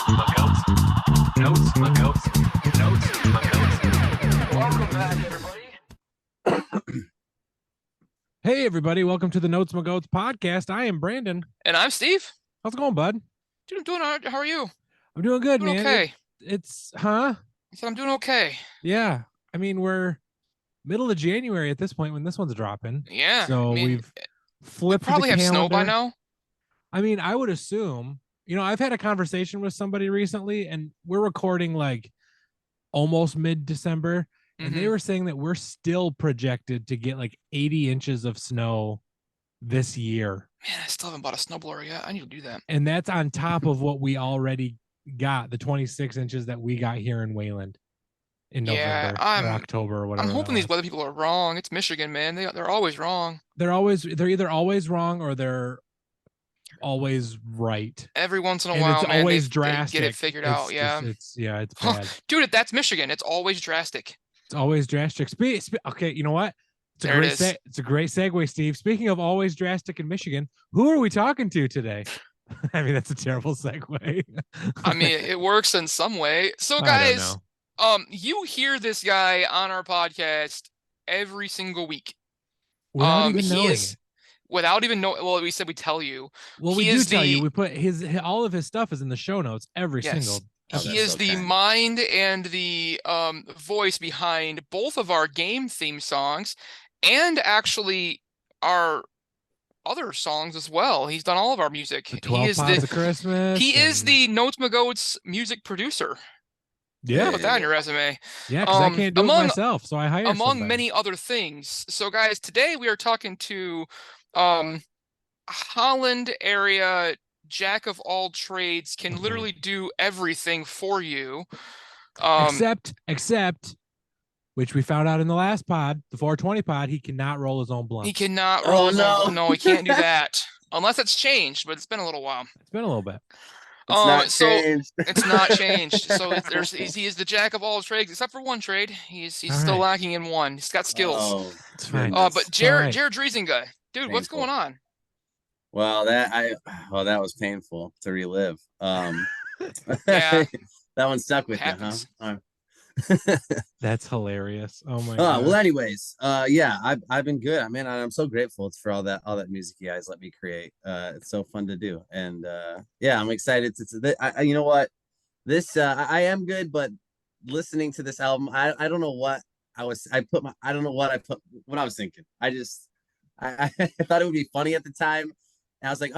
my goats. Notes, my goats. Notes, my goats. Welcome back, everybody. Hey, everybody. Welcome to the Notes My Goats podcast. I am Brandon. And I'm Steve. How's it going, bud? Dude, I'm doing all right. How are you? I'm doing good, Doing man. okay. It's, huh? I said I'm doing okay. Yeah. I mean, we're middle of January at this point when this one's dropping. Yeah. So I mean, we've flipped we probably the have snow by calendar. now. I mean, I would assume, I've had a conversation with somebody recently and we're recording like almost mid-December. And they were saying that we're still projected to get like 80 inches of snow this year. Man, I still haven't bought a snowblower yet. I need to do that. And that's on top of what we already got, the 26 inches that we got here in Wayland in November or October or whatever. I'm hoping these weather people are wrong. It's Michigan, man. They're always wrong. They're either always wrong or they're always right. Every once in a while, it's man, always they drastic. get it figured out. Yeah. It's bad. Dude, that's Michigan. It's always drastic. It's always drastic. Okay, you know what? It's a great segue, Steve. Speaking of always drastic in Michigan, who are we talking to today? I mean, that's a terrible segue. I mean, it works in some way. So, guys, you hear this guy on our podcast every single week. Without even knowing it. Without even knowing. Well, we said we tell you. Well, we do tell you. We put all of his stuff is in the show notes every single. He is the mind and the voice behind both of our game theme songs and actually our other songs as well. He's done all of our music. The 12 Pods of Christmas. He is the Notes My Goats music producer. Yeah. Put that on your resume. Yeah, because I can't do it myself, so I hire somebody. Many other things. So, guys, today we are talking to Holland area jack of all trades, can literally do everything for you. Except, which we found out in the last pod, the 420 pod, he cannot roll his own blunt. He cannot roll his own. No, he can't do that. Unless it's changed, but it's been a little while. It's been a little bit. It's not changed. It's not changed. So he is the jack of all trades, except for one trade. He's still lacking in one. He's got skills. Oh, it's fine. But Jair Driesenga, dude, what's going on? Well, that was painful to relive. Yeah, that one stuck with you, huh? That's hilarious. Oh my god. Well, anyways, I've been good. I mean, I'm so grateful for all that music you guys let me create. It's so fun to do, and I'm excited to. You know what, I am good, but listening to this album, I don't know what I was thinking. I thought it would be funny at the time. And I was like,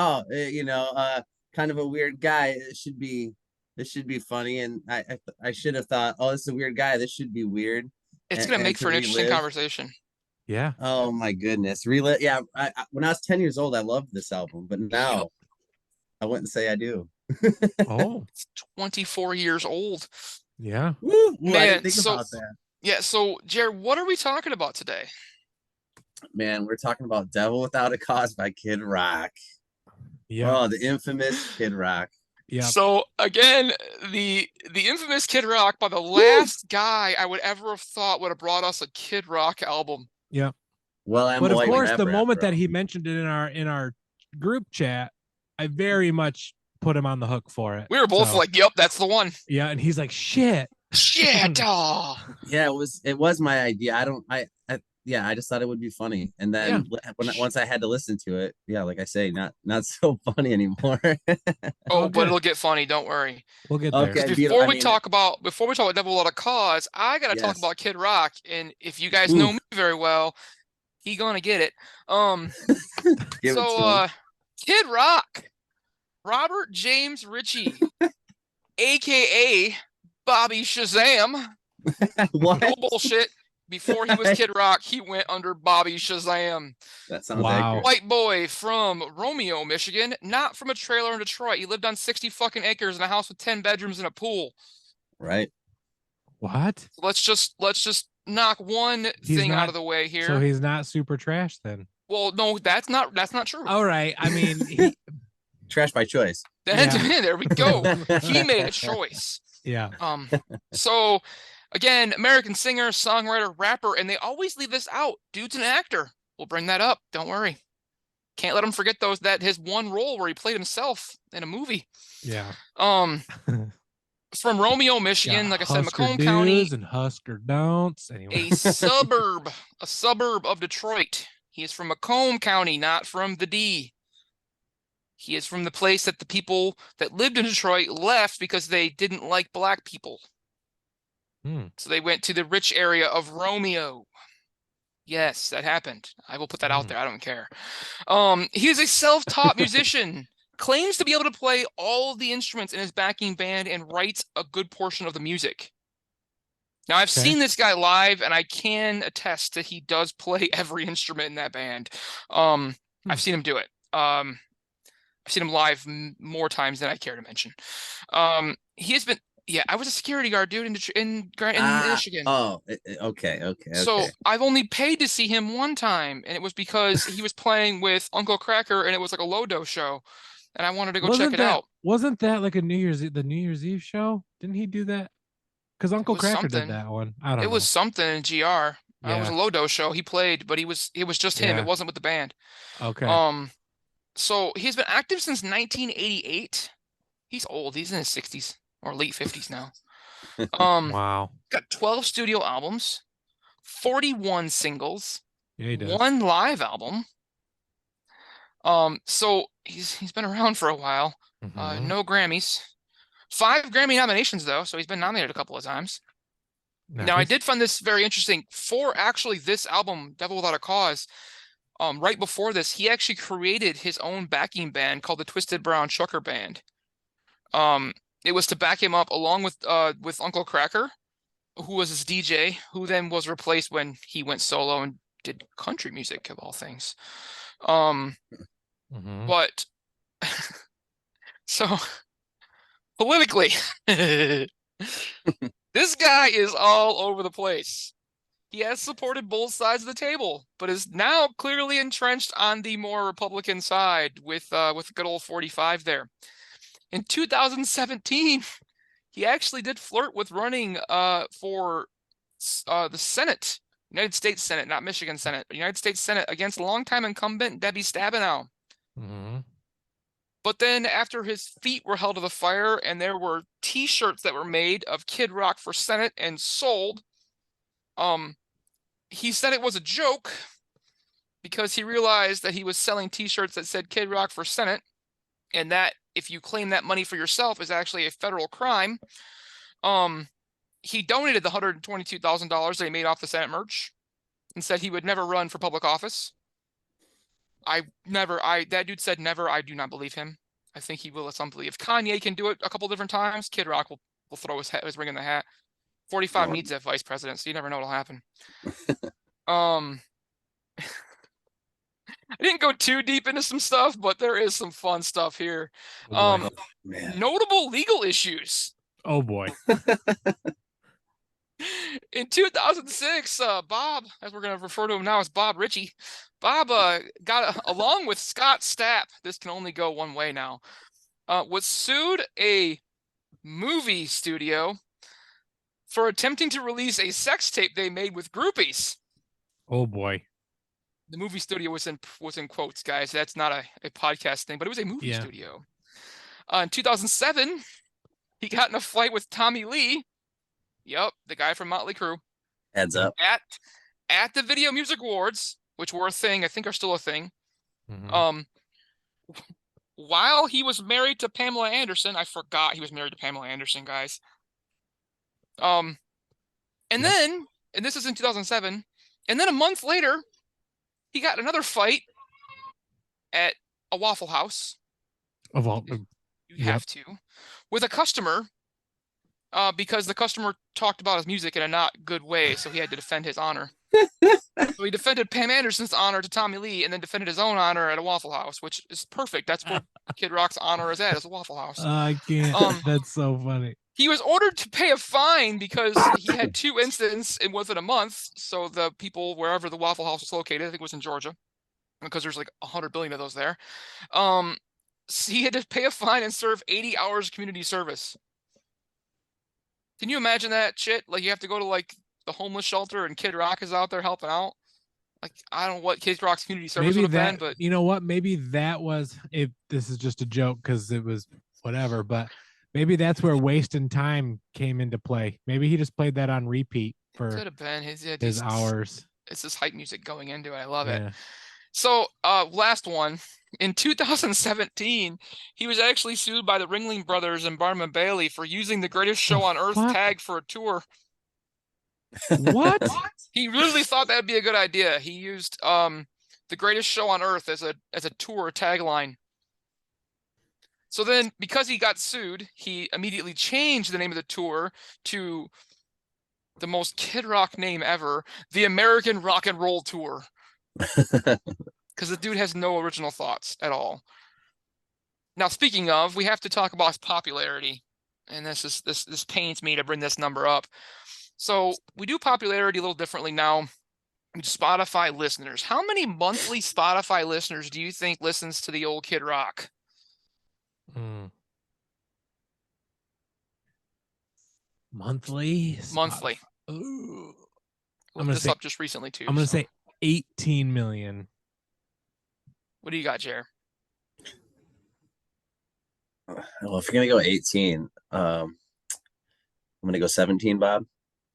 kind of a weird guy. This should be funny. And I should have thought, oh, this is a weird guy. This should be weird. It's going to make for an interesting conversation. Yeah. Oh my goodness. Relive. Yeah. When I was 10 years old, I loved this album, but now I wouldn't say I do. Oh, it's 24 years old. Yeah. Woo, man. I didn't think about that. Yeah. So Jared, what are we talking about today? Man, we're talking about Devil Without a Cause by Kid Rock. Yeah. Oh, the infamous Kid Rock. Yeah. So again, the infamous Kid Rock by the last guy I would ever have thought would have brought us a Kid Rock album. Yeah. Well, but of course, the moment that he mentioned it in our group chat, I very much put him on the hook for it. We were both like, "Yep, that's the one." Yeah, and he's like, "Shit." Oh. Yeah, it was my idea. I just thought it would be funny, and then once I had to listen to it, like I say, not so funny anymore. But it'll get funny. Don't worry. We'll get there. Okay, before we talk about Devil Without a Cause, I gotta talk about Kid Rock, and if you guys know me very well, he gonna get it. Kid Rock, Robert James Ritchie, aka Bobby Shazam. What? No bullshit. Before he was Kid Rock, he went under Bobby Shazam. That sounds accurate. White boy from Romeo, Michigan, not from a trailer in Detroit. He lived on 60 fucking acres in a house with 10 bedrooms and a pool. Right. What? So let's just knock one thing out of the way here. So he's not super trash then. Well, no, that's not true. All right. I mean, trash by choice. There we go. He made a choice. Yeah. So again, American singer, songwriter, rapper, and they always leave this out. Dude's an actor. We'll bring that up. Don't worry. Can't let him forget that his one role where he played himself in a movie. Yeah. From Romeo, Michigan, Got like I said, Husker Macomb County, do's and Husker don'ts. Anyway, a suburb of Detroit. He is from Macomb County, not from the D. He is from the place that the people that lived in Detroit left because they didn't like black people. So they went to the rich area of Romeo. Yes, that happened. I will put that out there. I don't care. He is a self-taught musician, claims to be able to play all the instruments in his backing band and writes a good portion of the music. Now, I've seen this guy live, and I can attest that he does play every instrument in that band. I've seen him do it. I've seen him live more times than I care to mention. He has been, I was a security guard, dude, in Michigan. Oh, okay. So I've only paid to see him one time, and it was because he was playing with Uncle Cracker, and it was like a low-dose show, and I wanted to go check it out. Wasn't that like the New Year's Eve show? Didn't he do that? Because Uncle Cracker did that one. I don't know. It was something in GR. It was a low-dose show. He played, but it was just him. It wasn't with the band. Okay. So he's been active since 1988. He's old. He's in his 60s or late 50s now. Wow. Got 12 studio albums, 41 singles, he does. 1 live album. So he's been around for a while. No Grammys. 5 Grammy nominations though, so he's been nominated a couple of times. Nice. Now I did find this very interesting. For actually this album, Devil Without a Cause, right before this, he actually created his own backing band called the Twisted Brown Sugar Band. It was to back him up along with Uncle Cracker, who was his DJ, who then was replaced when he went solo and did country music of all things. But so politically, this guy is all over the place. He has supported both sides of the table, but is now clearly entrenched on the more Republican side with good old 45 there. In 2017, he actually did flirt with running for the Senate, United States Senate, not Michigan Senate, but United States Senate against longtime incumbent Debbie Stabenow. But then after his feet were held to the fire and there were T-shirts that were made of Kid Rock for Senate and sold, he said it was a joke because he realized that he was selling T-shirts that said Kid Rock for Senate, and that if you claim that money for yourself is actually a federal crime. He donated the $122,000 that he made off the Senate merch and said he would never run for public office. That dude said never. I do not believe him. I think he will at some point. If Kanye can do it a couple different times, Kid Rock will throw his ring in the hat. 45 needs that vice president, so you never know what'll happen. I didn't go too deep into some stuff, but there is some fun stuff here. Notable legal issues. Oh boy. In 2006, Bob, as we're going to refer to him now as Bob Ritchie, Bob got, along with Scott Stapp, this can only go one way now, was sued a movie studio for attempting to release a sex tape they made with groupies. Oh boy. The movie studio was in quotes, guys. That's not a podcast thing, but it was a movie studio. In 2007, he got in a fight with Tommy Lee. Yep, the guy from Motley Crue. Heads up. At the Video Music Awards, which were a thing, I think are still a thing. While he was married to Pamela Anderson, I forgot he was married to Pamela Anderson, guys. And then, and this is in 2007, and then a month later, he got another fight at a Waffle House. Of all, you have to, with a customer, because the customer talked about his music in a not good way, so he had to defend his honor. So he defended Pam Anderson's honor to Tommy Lee, and then defended his own honor at a Waffle House, which is perfect. That's where Kid Rock's honor is at, is a Waffle House. I can't. That's so funny. He was ordered to pay a fine because he had 2 incidents within a month. So the people, wherever the Waffle House was located, I think it was in Georgia, because there's like 100 billion of those there. So he had to pay a fine and serve 80 hours of community service. Can you imagine that shit? Like, you have to go to like the homeless shelter and Kid Rock is out there helping out. Like, I don't know what Kid Rock's community service would have been, but you know what? Maybe that was, if this is just a joke because it was whatever, but Maybe that's where Wasting Time came into play. Maybe he just played that on repeat Could for have been his hours. It's this hype music going into it. I love it. Yeah. So, last one. In 2017, he was actually sued by the Ringling Brothers and Barnum Bailey for using the Greatest Show on Earth fuck? tag for a tour. What? He really thought that'd be a good idea. He used the Greatest Show on Earth as a tour tagline. So then, because he got sued, he immediately changed the name of the tour to the most Kid Rock name ever, the American Rock and Roll Tour. Because the dude has no original thoughts at all. Now, speaking of, we have to talk about his popularity, and this pains me to bring this number up. So we do popularity a little differently now. Spotify listeners. How many monthly Spotify listeners do you think listens to the old Kid Rock? Monthly. Monthly. Ooh. Looked this up just recently too. I'm gonna say 18 million. What do you got, Jair? Well, if you're gonna go 18, I'm gonna go 17, Bob.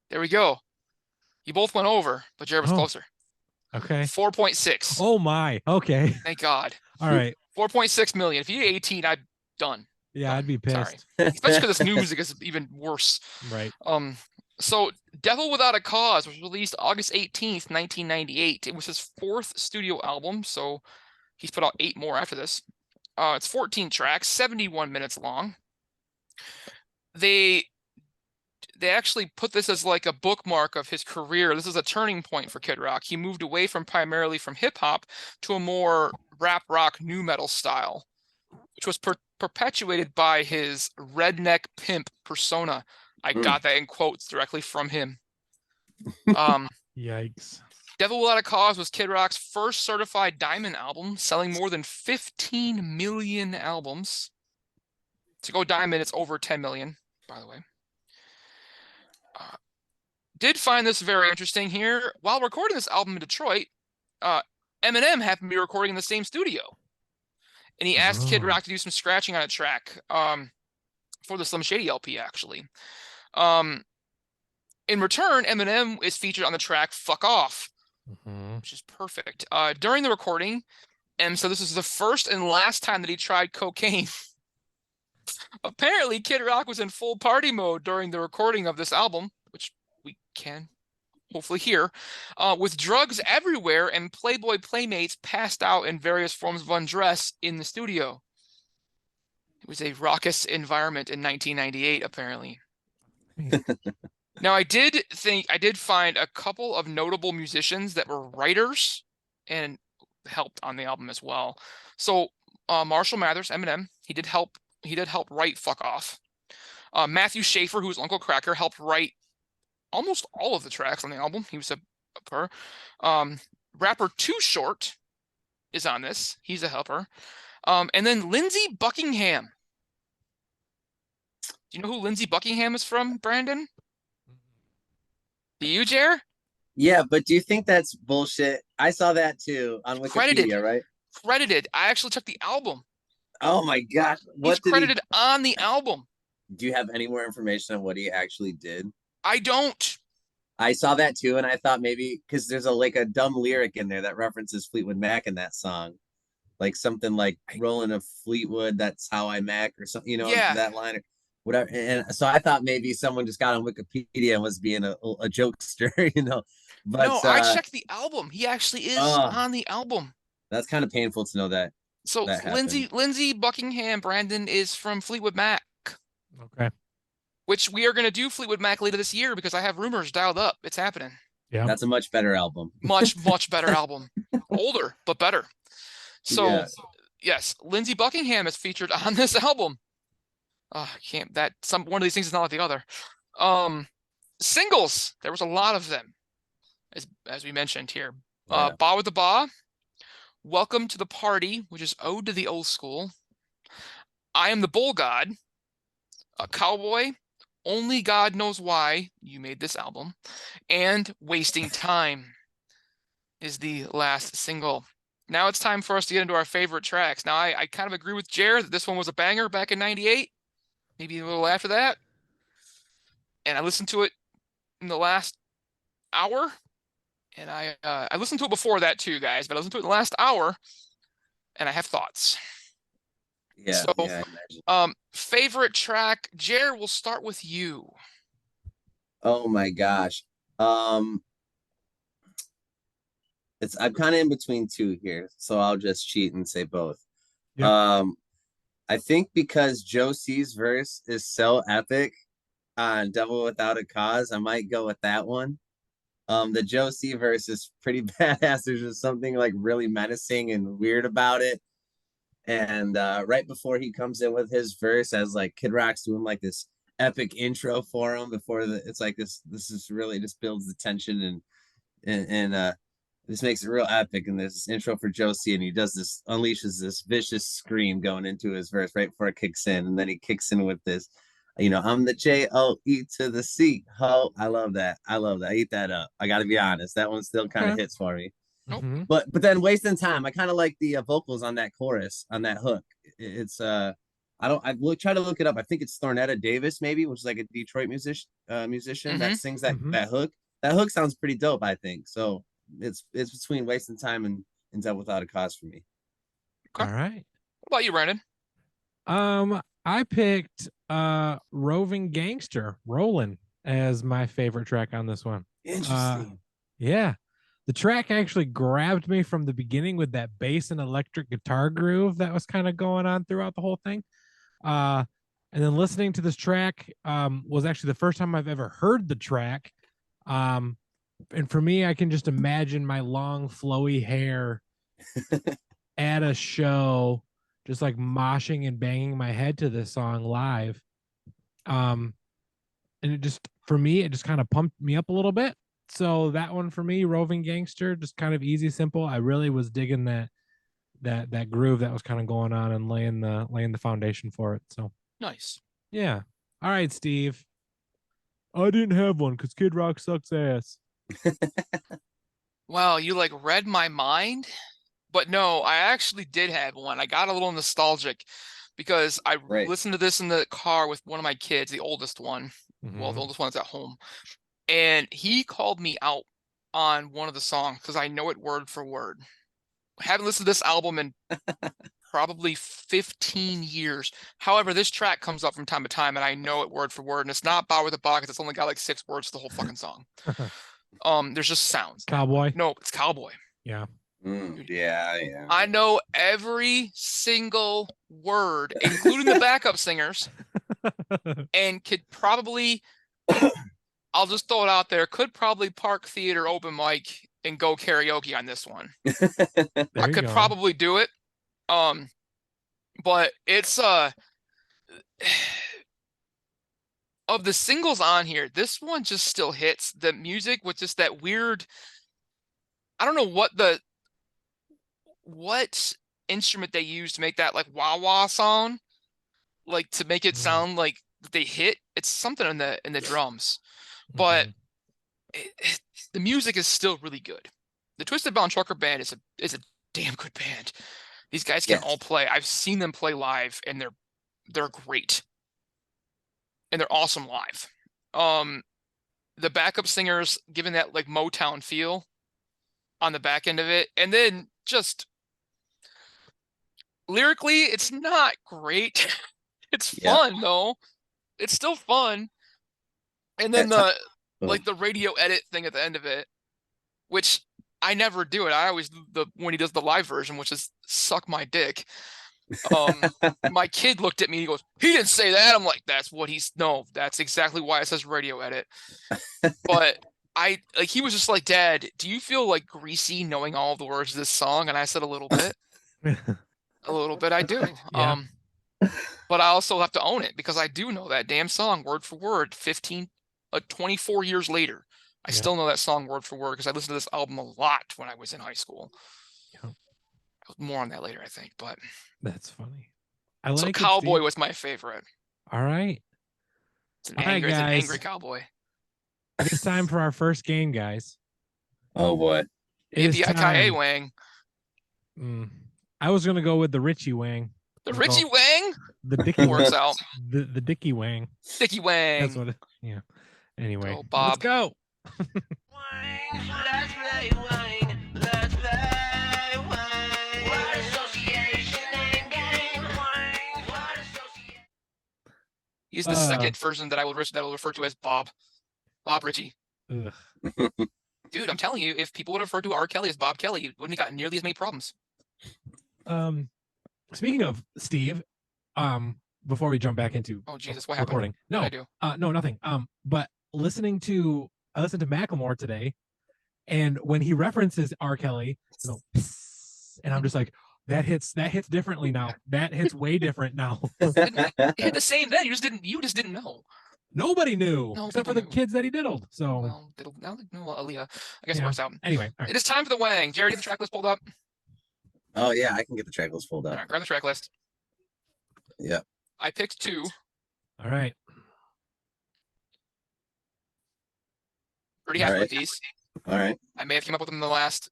There we go. You both went over, but Jair was closer. Okay. 4.6. Oh my. Okay. Thank God. All right. 4.6 million. If you get 18, I'm done. Yeah, Done. I'd be pissed. Sorry. Especially because this new music is even worse. Right. So Devil Without a Cause was released August 18th, 1998. It was his 4th studio album, so he's put out 8 more after this. It's 14 tracks, 71 minutes long. They actually put this as like a bookmark of his career. This is a turning point for Kid Rock. He moved away from primarily from hip hop to a more rap rock nu metal style, which was perpetuated by his redneck pimp persona. I got that in quotes directly from him. Yikes. Devil Without a Cause was Kid Rock's first certified diamond album, selling more than 15 million albums. To go diamond, it's over 10 million, by the way. Did find this very interesting here. While recording this album in Detroit, Eminem happened to be recording in the same studio. And he asked Kid Rock to do some scratching on a track for the Slim Shady LP, actually. In return, Eminem is featured on the track Fuck Off, which is perfect. During the recording, M said this is the first and last time that he tried cocaine. Apparently, Kid Rock was in full party mode during the recording of this album, which we can hopefully hear, with drugs everywhere and Playboy playmates passed out in various forms of undress in the studio. It was a raucous environment in 1998, apparently. Now, I did find a couple of notable musicians that were writers and helped on the album as well. So Marshall Mathers, Eminem, he did help write Fuck Off. Matthew Schaefer, who's Uncle Cracker, helped write almost all of the tracks on the album. He was a helper. Rapper Too Short is on this. He's a helper. And then Lindsey Buckingham. Do you know who Lindsey Buckingham is from, Brandon? Do you, Jer? Yeah, but do you think that's bullshit? I saw that too on Wikipedia, right? Credited. I actually checked the album. Oh my gosh. He's credited on the album. Do you have any more information on what he actually did? I don't. I saw that too, and I thought maybe because there's a dumb lyric in there that references Fleetwood Mac in that song. Like something like rolling a Fleetwood, that's how I Mac, or something, that line or whatever. And so I thought maybe someone just got on Wikipedia and was being a jokester, But no, I checked the album. He actually is on the album. That's kind of painful to know that. So that Lindsey Buckingham, Brandon, is from Fleetwood Mac. Okay. Which we are going to do Fleetwood Mac later this year because I have rumors dialed up. It's happening. Yeah. That's a much better album. Much better album. Older, but better. So, yes, Lindsey Buckingham is featured on this album. One of these things is not like the other. Singles, there was a lot of them, as we mentioned here. Ba with the Ba, Welcome to the Party, which is Ode to the Old School. I Am the Bull God, Cowboy, Only God Knows Why You Made This Album, and Wasting Time is the last single. Now it's time for us to get into our favorite tracks. Now, I kind of agree with Jared that this one was a banger back in 98. maybe a little after that. And I listened to it in the last hour. And I listened to it before that too, guys, but I listened to it in the last hour, and I have thoughts. Yeah, So, yeah, I imagine. Favorite track, Jared, we'll start with you. Oh my gosh. Um, I'm kind of in between two here, so I'll just cheat and say both. Yep. I think because Joe C's verse is so epic on Devil Without a Cause, I might go with that one. The Joe C verse is pretty badass. There's just something like really menacing and weird about it. And right before he comes in with his verse, as like Kid Rock's doing like this epic intro for him before it's like this is really just builds the tension and this makes it real epic. And there's this intro for Josie, and he does this, unleashes this vicious scream going into his verse right before it kicks in, and then he kicks in with this, I'm the Joe to the C. Ho, I love that. I love that. I eat that up. I got to be honest, that one still kind of hits for me. Mm-hmm. But then wasting time. I kind of like the vocals on that chorus, on that hook. It's I will try to look it up. I think it's Thornetta Davis, maybe, which is like a Detroit musician that sings that hook. That hook sounds pretty dope, I think. So it's between wasting time and Devil Without a Cause for me. Okay. All right. What about you, Brandon? I picked Roving Gangster, Rollin', as my favorite track on this one. Interesting. Yeah. The track actually grabbed me from the beginning with that bass and electric guitar groove that was kind of going on throughout the whole thing. And then listening to this track was actually the first time I've ever heard the track. And for me, I can just imagine my long, flowy hair at a show, just like moshing and banging my head to this song live. And it just, for me, it just kind of pumped me up a little bit. So that one for me, Roving Gangster, just kind of easy, simple. I really was digging that groove that was kind of going on and laying the foundation for it. So Nice. yeah. All right, Steve. I didn't have one because Kid Rock sucks ass. Wow, you like read my mind? But no, I actually did have one. I got a little nostalgic because I listened to this in the car with one of my kids, the oldest one. Well, the oldest one's at home. And he called me out on one of the songs because I know it word for word. I haven't listened to this album in probably 15 years. However, this track comes up from time to time, and I know it word for word. And it's not Bow with a Buck. It's only got like 6 words to the whole fucking song. There's just sounds. Cowboy. No, it's Cowboy. Yeah. Yeah. I know every single word, including the backup singers, and could probably, I'll just throw it out there, could probably park theater open mic and go karaoke on this one. I could probably do it. But it's of the singles on here, this one just still hits. The music with just that weird, I don't know what instrument they used to make that like wah wah song, like to make it sound like they hit. It's something in the drums, but the music is still really good. The Twisted Brown Trucker Band is a damn good band. These guys can all play. I've seen them play live, and they're great, and they're awesome live. The backup singers giving that like Motown feel on the back end of it, and then just lyrically, it's not great. It's fun though. It's still fun. And then the radio edit thing at the end of it, which I never do it. I always when he does the live version, which is suck my dick. My kid looked at me, he goes, he didn't say that. I'm like, that's exactly why it says radio edit. But he was just like, Dad, do you feel like greasy knowing all of the words of this song? And I said a little bit. A little bit I do. Yeah. But I also have to own it because I do know that damn song word for word 24 years later. I still know that song word for word because I listened to this album a lot when I was in high school. Yeah. More on that later, I think, but that's funny. So Cowboy was my favorite. All right. It's an angry cowboy. It's time for our first game, guys. Oh boy. Yippee-ki-yay, Wang. I was gonna go with the Ritchie Wang. The Ritchie Wang? The Dicky Works Wang. out. The Dicky Wang. Dicky Wang. That's what. Yeah. Anyway, Go, Bob. let's go. Let's play Wang. Let's play Wang. Word association and game. Wang. Word association. He's the second version that I will refer to as Bob. Bob Ritchie. Ugh. Dude, I'm telling you, if people would have referred to R. Kelly as Bob Kelly, you wouldn't have gotten nearly as many problems. Speaking of Steve, before we jump back into Jesus, what happened? recording, no, What'd I do? no, nothing. But I listened to Macklemore today, and when he references R. Kelly, and I'm just like, that hits differently now. That hits way different now. It hit the same then. You just didn't know. Nobody knew, No, except for the kids that he diddled. So, well, now they know Aaliyah. I guess Yeah. it works out. Anyway, all right. It is time for the Wang. Jared, get the track list pulled up. Oh yeah, I can get the track list pulled All up. right, grab the track list. Yeah. I picked 2. All right. Pretty happy All with right. these. All right. I may have come up with them in the last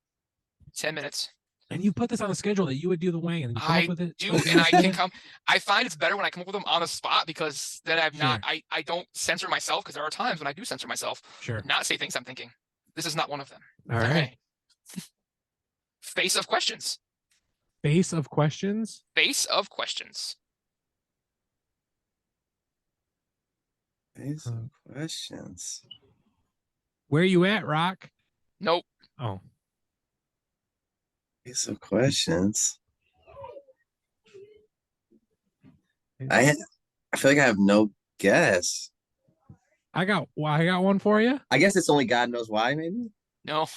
10 minutes. And you put this on the schedule that you would do the Wang, and you come I up with it. do, and I can come. I find it's better when I come up with them on the spot because then Sure. I don't censor myself because there are times when I do censor myself. Sure. Not say things I'm thinking. This is not one of them. All right. Face of questions. Base of questions. Face of questions. These are questions. Where you at, Rock? Nope. Oh, These are questions. I feel like I have no guess. I got one for you. I guess it's only God knows why, maybe. No.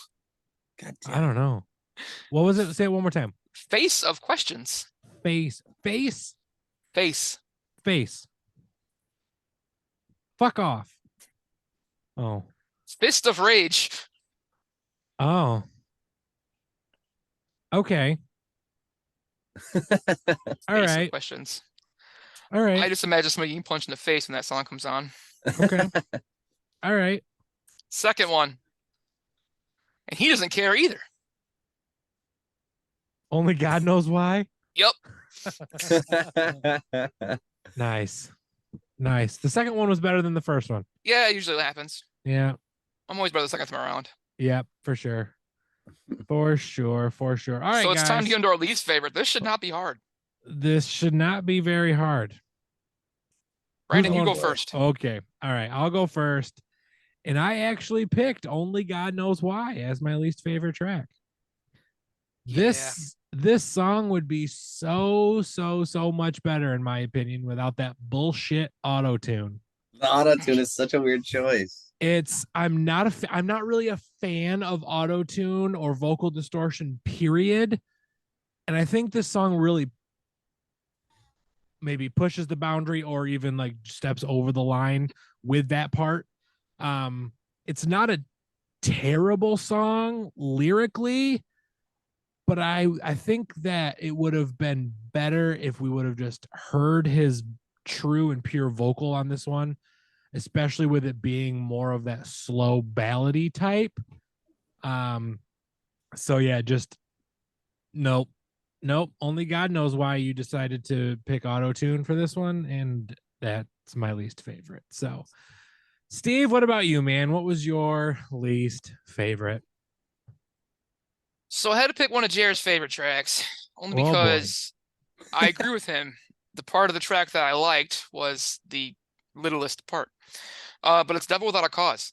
God I damn. don't know. What was it? Say it one more time. Face of questions. Face. Face. Fuck off. Oh. Fist of rage. Oh. Okay. All Face of right. questions. All right. I just imagine somebody getting punched in the face when that song comes on. Okay. All right. Second one. And he doesn't care either. Only God knows why. Yep. Nice. The second one was better than the first one. Yeah, it usually happens. Yeah. I'm always better the second time around. Yeah, for sure. For sure. All right, So it's guys. time to get into our least favorite. This should not be hard. This should not be very hard. Brandon, you going go for it? first. Okay. All right. I'll go first. And I actually picked Only God Knows Why as my least favorite track. This song would be so much better, in my opinion, without that bullshit auto-tune. The auto-tune is such a weird choice. I'm not really a fan of auto-tune or vocal distortion, period. And I think this song really maybe pushes the boundary or even like steps over the line with that part. It's not a terrible song lyrically, but I think that it would have been better if we would have just heard his true and pure vocal on this one, especially with it being more of that slow ballady type. So yeah, just nope. Only God knows why you decided to pick auto-tune for this one, and that's my least favorite. So Steve, what about you, man? What was your least favorite? So I had to pick one of Jared's favorite tracks, only Oh, boy. because I agree with him. The part of the track that I liked was the littlest part. But it's Devil Without a Cause.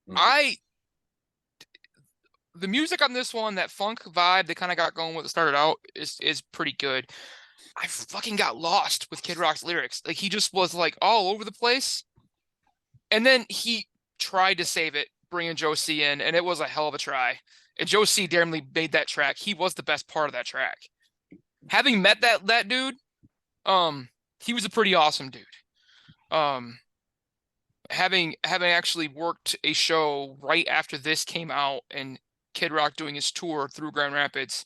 The music on this one, that funk vibe they kind of got going with it started out is pretty good. I fucking got lost with Kid Rock's lyrics. Like, he just was like all over the place. And then he tried to save it, bringing Joe C in, and it was a hell of a try. And Joe C damnly made that track. He was the best part of that track. Having met that dude, he was a pretty awesome dude. Having actually worked a show right after this came out and Kid Rock doing his tour through Grand Rapids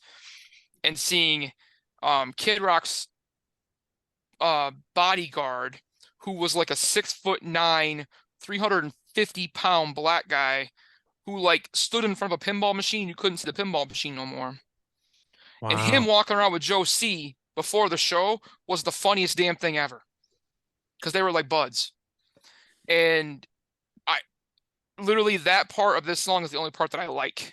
and seeing Kid Rock's bodyguard, who was like a 6'9", 350-pound black guy who like stood in front of a pinball machine. You couldn't see the pinball machine no more. Wow. And him walking around with Joe C before the show was the funniest damn thing ever. Because they were like buds. And I literally, that part of this song is the only part that I like.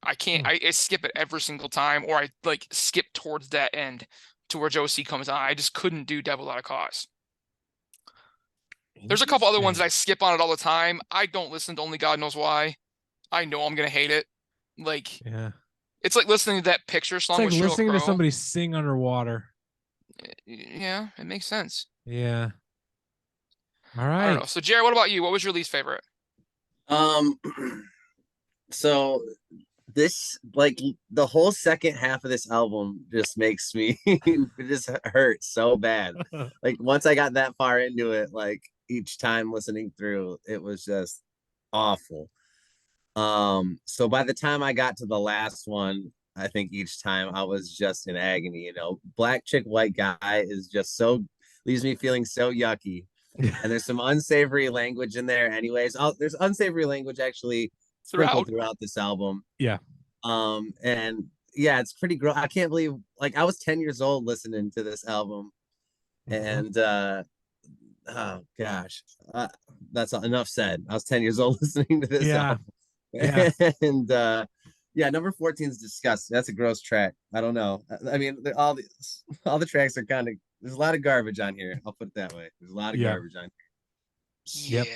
I can't, I skip it every single time, or I like skip towards that end to where Josie comes on. I just couldn't do Devil Without a Cause. There's a couple other ones that I skip on it all the time. I don't listen to Only God Knows Why. I know I'm gonna hate it. Like, Yeah. it's like listening to that Picture song It's like with Sheryl listening Crow. to somebody sing underwater. Yeah, it makes sense. Yeah. All I right. don't know. So, Jared, what about you? What was your least favorite? So this, like, the whole second half of this album just makes me it just hurts so bad. Like, once I got that far into it, like, each time listening through, it was just awful. So by the time I got to the last one, I think each time I was just in agony. You know, Black Chick White Guy is just so, leaves me feeling so yucky. And there's some unsavory language in there anyways. There's unsavory language actually sprinkled throughout this album. Yeah. And yeah, it's pretty gross. I can't believe, like, I was 10 years old listening to this album. And oh gosh, that's enough said. I was 10 years old listening to this album. Yeah. And yeah, number 14 is Disgust. That's a gross track. I don't know. I mean, all the tracks are kind of, there's a lot of garbage on here. I'll put it that way. There's a lot of garbage on here. Yep.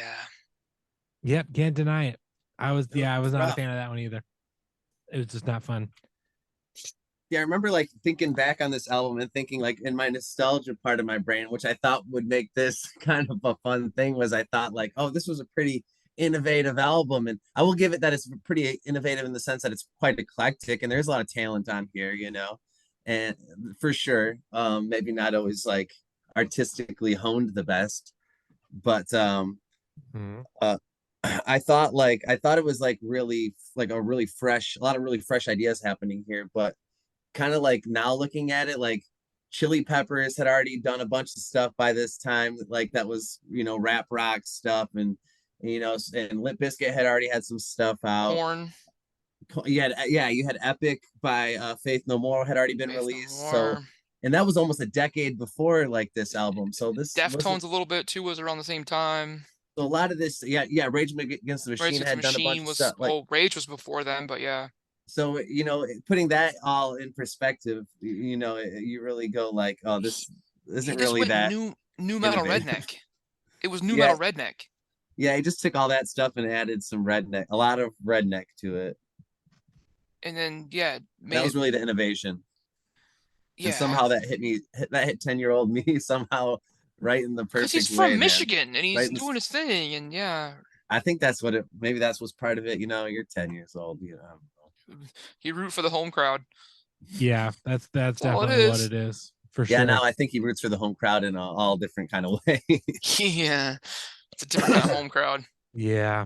Yep, can't deny it. I was not a fan of that one either. It was just not fun. Yeah, I remember like thinking back on this album and thinking, like, in my nostalgia part of my brain, which I thought would make this kind of a fun thing, was I thought like, oh, this was a pretty innovative album. And I will give it that it's pretty innovative in the sense that it's quite eclectic and there's a lot of talent on here, you know, and for sure, maybe not always like artistically honed the best, but I thought it was like really, like, a really fresh, a lot of really fresh ideas happening here. But kind of like now looking at it, like, Chili Peppers had already done a bunch of stuff by this time, like that was, you know, rap rock stuff, and you know, and Limp Bizkit had already had some stuff out. Korn. You had Epic by Faith No More had already been released. So, and that was almost a decade before like this album. So this Deftones a little bit too was around the same time. So a lot of this, Rage Against the Machine had done a bunch of stuff. Like, Rage was before then, but yeah. So, you know, putting that all in perspective, you know, you really go like, oh, this isn't really that new metal redneck. It was new metal redneck. Yeah, he just took all that stuff and added some redneck, a lot of redneck to it. And then that was really the innovation. Yeah. And somehow that hit 10-year-old me somehow right in the perfect way. Because he's from Michigan and he's doing his thing, and I think that's what maybe that's what's part of it. You know, you're 10 years old, you know. You root for the home crowd. Yeah, that's definitely what it is. For sure. Yeah, now I think he roots for the home crowd in all different kind of ways. Yeah. It's a different kind of home crowd. Yeah.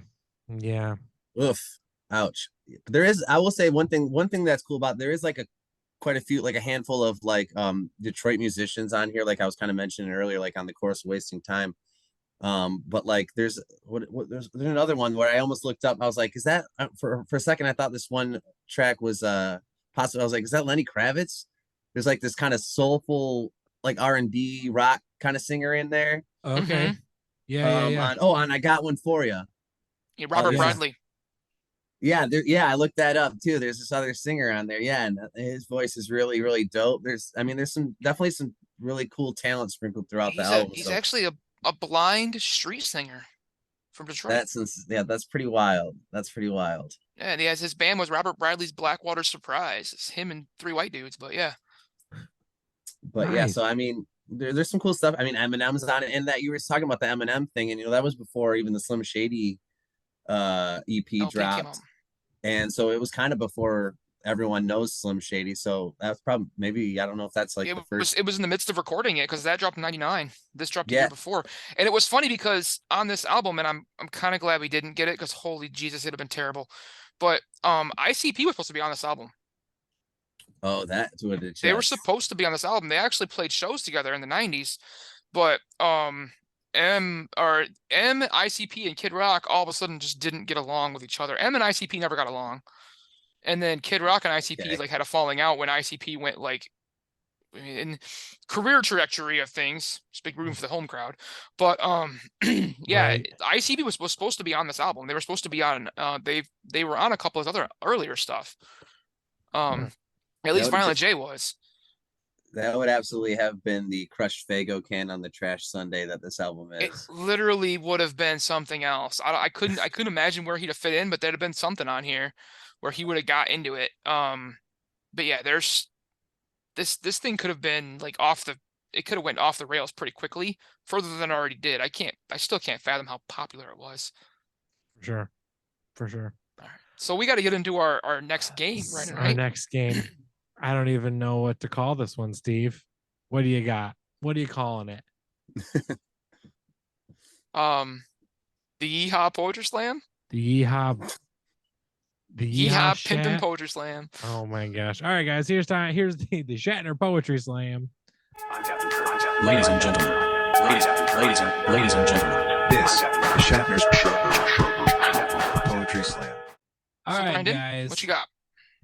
Oof. Ouch. There is, I will say one thing that's cool about, there is like quite a few, like a handful of like Detroit musicians on here, like I was kind of mentioning earlier, like on the Course of Wasting Time. But like there's another one where I almost looked up, I was like, is that, for a second I thought this one track was possible. I was like, is that Lenny Kravitz? There's like this kind of soulful, like R&B rock kind of singer in there. Okay. Yeah. And I Got One For You. Yeah, Robert Bradley. Yeah, I looked that up too. There's this other singer on there. Yeah, and his voice is really, really dope. There's definitely some really cool talent sprinkled throughout the album. He's actually a blind street singer from Detroit. That's pretty wild. Yeah, and his band was Robert Bradley's Blackwater Surprise. It's him and three white dudes, but yeah. But nice. Yeah, so I mean, there's some cool stuff. I mean, Eminem's on it, and that you were talking about the Eminem thing, and you know that was before even the Slim Shady EP dropped, and so it was kind of before everyone knows Slim Shady. So that's probably, maybe, I don't know if that's like the first. It was in the midst of recording it because that dropped in '99. This dropped a year before, and it was funny because on this album, and I'm kind of glad we didn't get it because holy Jesus, it'd have been terrible. But ICP was supposed to be on this album. Oh, that's what it is. They were supposed to be on this album. They actually played shows together in the '90s, but ICP and Kid Rock all of a sudden just didn't get along with each other. M and ICP never got along, and then Kid Rock and ICP like had a falling out when ICP went like in career trajectory of things, just big room for the home crowd. But yeah, Right. ICB was supposed to be on this album. They were supposed to be on. They were on a couple of other earlier stuff. At least would Violent just- J was. That would absolutely have been the crushed Fago can on the trash Sunday that this album It is. literally would have been something else. I couldn't imagine where he'd have fit in, but there'd have been something on here where he would have got into it. But yeah, there's this thing could have been like it could have went off the rails pretty quickly, further than it already did. I still can't fathom how popular it was. For sure. All right. So we got to get into our next game, right? Our next game. I don't even know what to call this one, Steve. What do you got? What are you calling it? The Yeehaw Poetry Slam. The Yeehaw Yeehaw Pimpin' Shat? Poetry Slam. Oh my gosh. All right, guys. Here's the Shatner Poetry Slam. Ladies and gentlemen, ladies and gentlemen, this is Shatner's Poetry Slam. All So, right, Brandon, guys. what you got?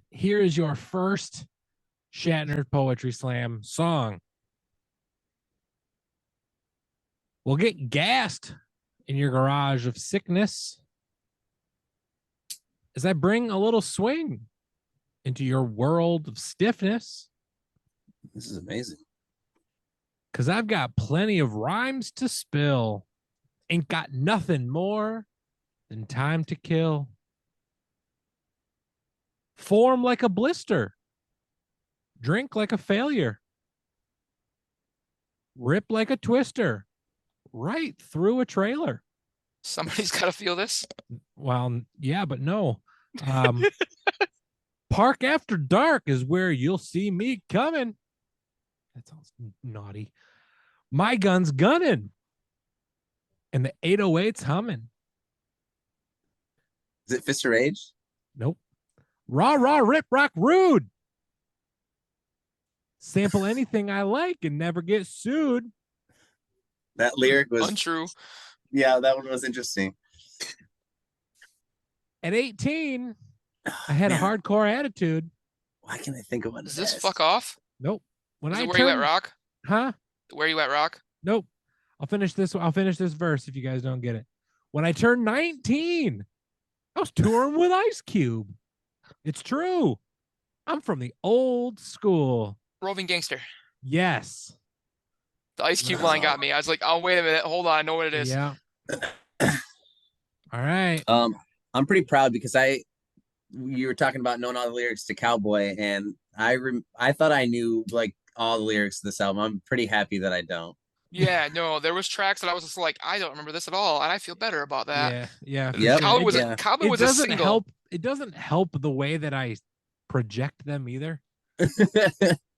Here is your first Shatner Poetry Slam song. We'll get gassed in your garage of sickness as I bring a little swing into your world of stiffness. This is amazing. Because I've got plenty of rhymes to spill. Ain't got nothing more than time to kill. Form like a blister. Drink like a failure. Rip like a twister. Right through a trailer. Somebody's got to feel this. Well, yeah, but no. Park after dark is where you'll see me coming. That sounds naughty. My gun's gunning. And the 808's humming. Is it Fist of Rage? Nope. Rah, rah, rip, rock, rude. Sample anything I like and never get sued. That lyric was Untrue. Yeah, that one was interesting. At 18, I had a Man, hardcore attitude. Why can't I think of one? Is this fuck off? Nope. When Is I it Where You At turned, Rock? huh? Where You At Rock? Nope. I'll finish this verse if you guys don't get it. When I turned 19, I was touring with Ice Cube. It's true. I'm from the old school. Roving Gangster. Yes. The Ice Cube line got me. I was like, oh, wait a minute. Hold on. I know what it is. Yeah. All right. I'm pretty proud because you were talking about knowing all the lyrics to Cowboy, and I thought I knew like all the lyrics to this album. I'm pretty happy that I don't. Yeah, no, there was tracks that I was just like, I don't remember this at all, and I feel better about that. Yeah. Yeah. for Yep. sure. Cowboy was Yeah. Cowboy It was a doesn't single. help. It doesn't help the way that I project them either.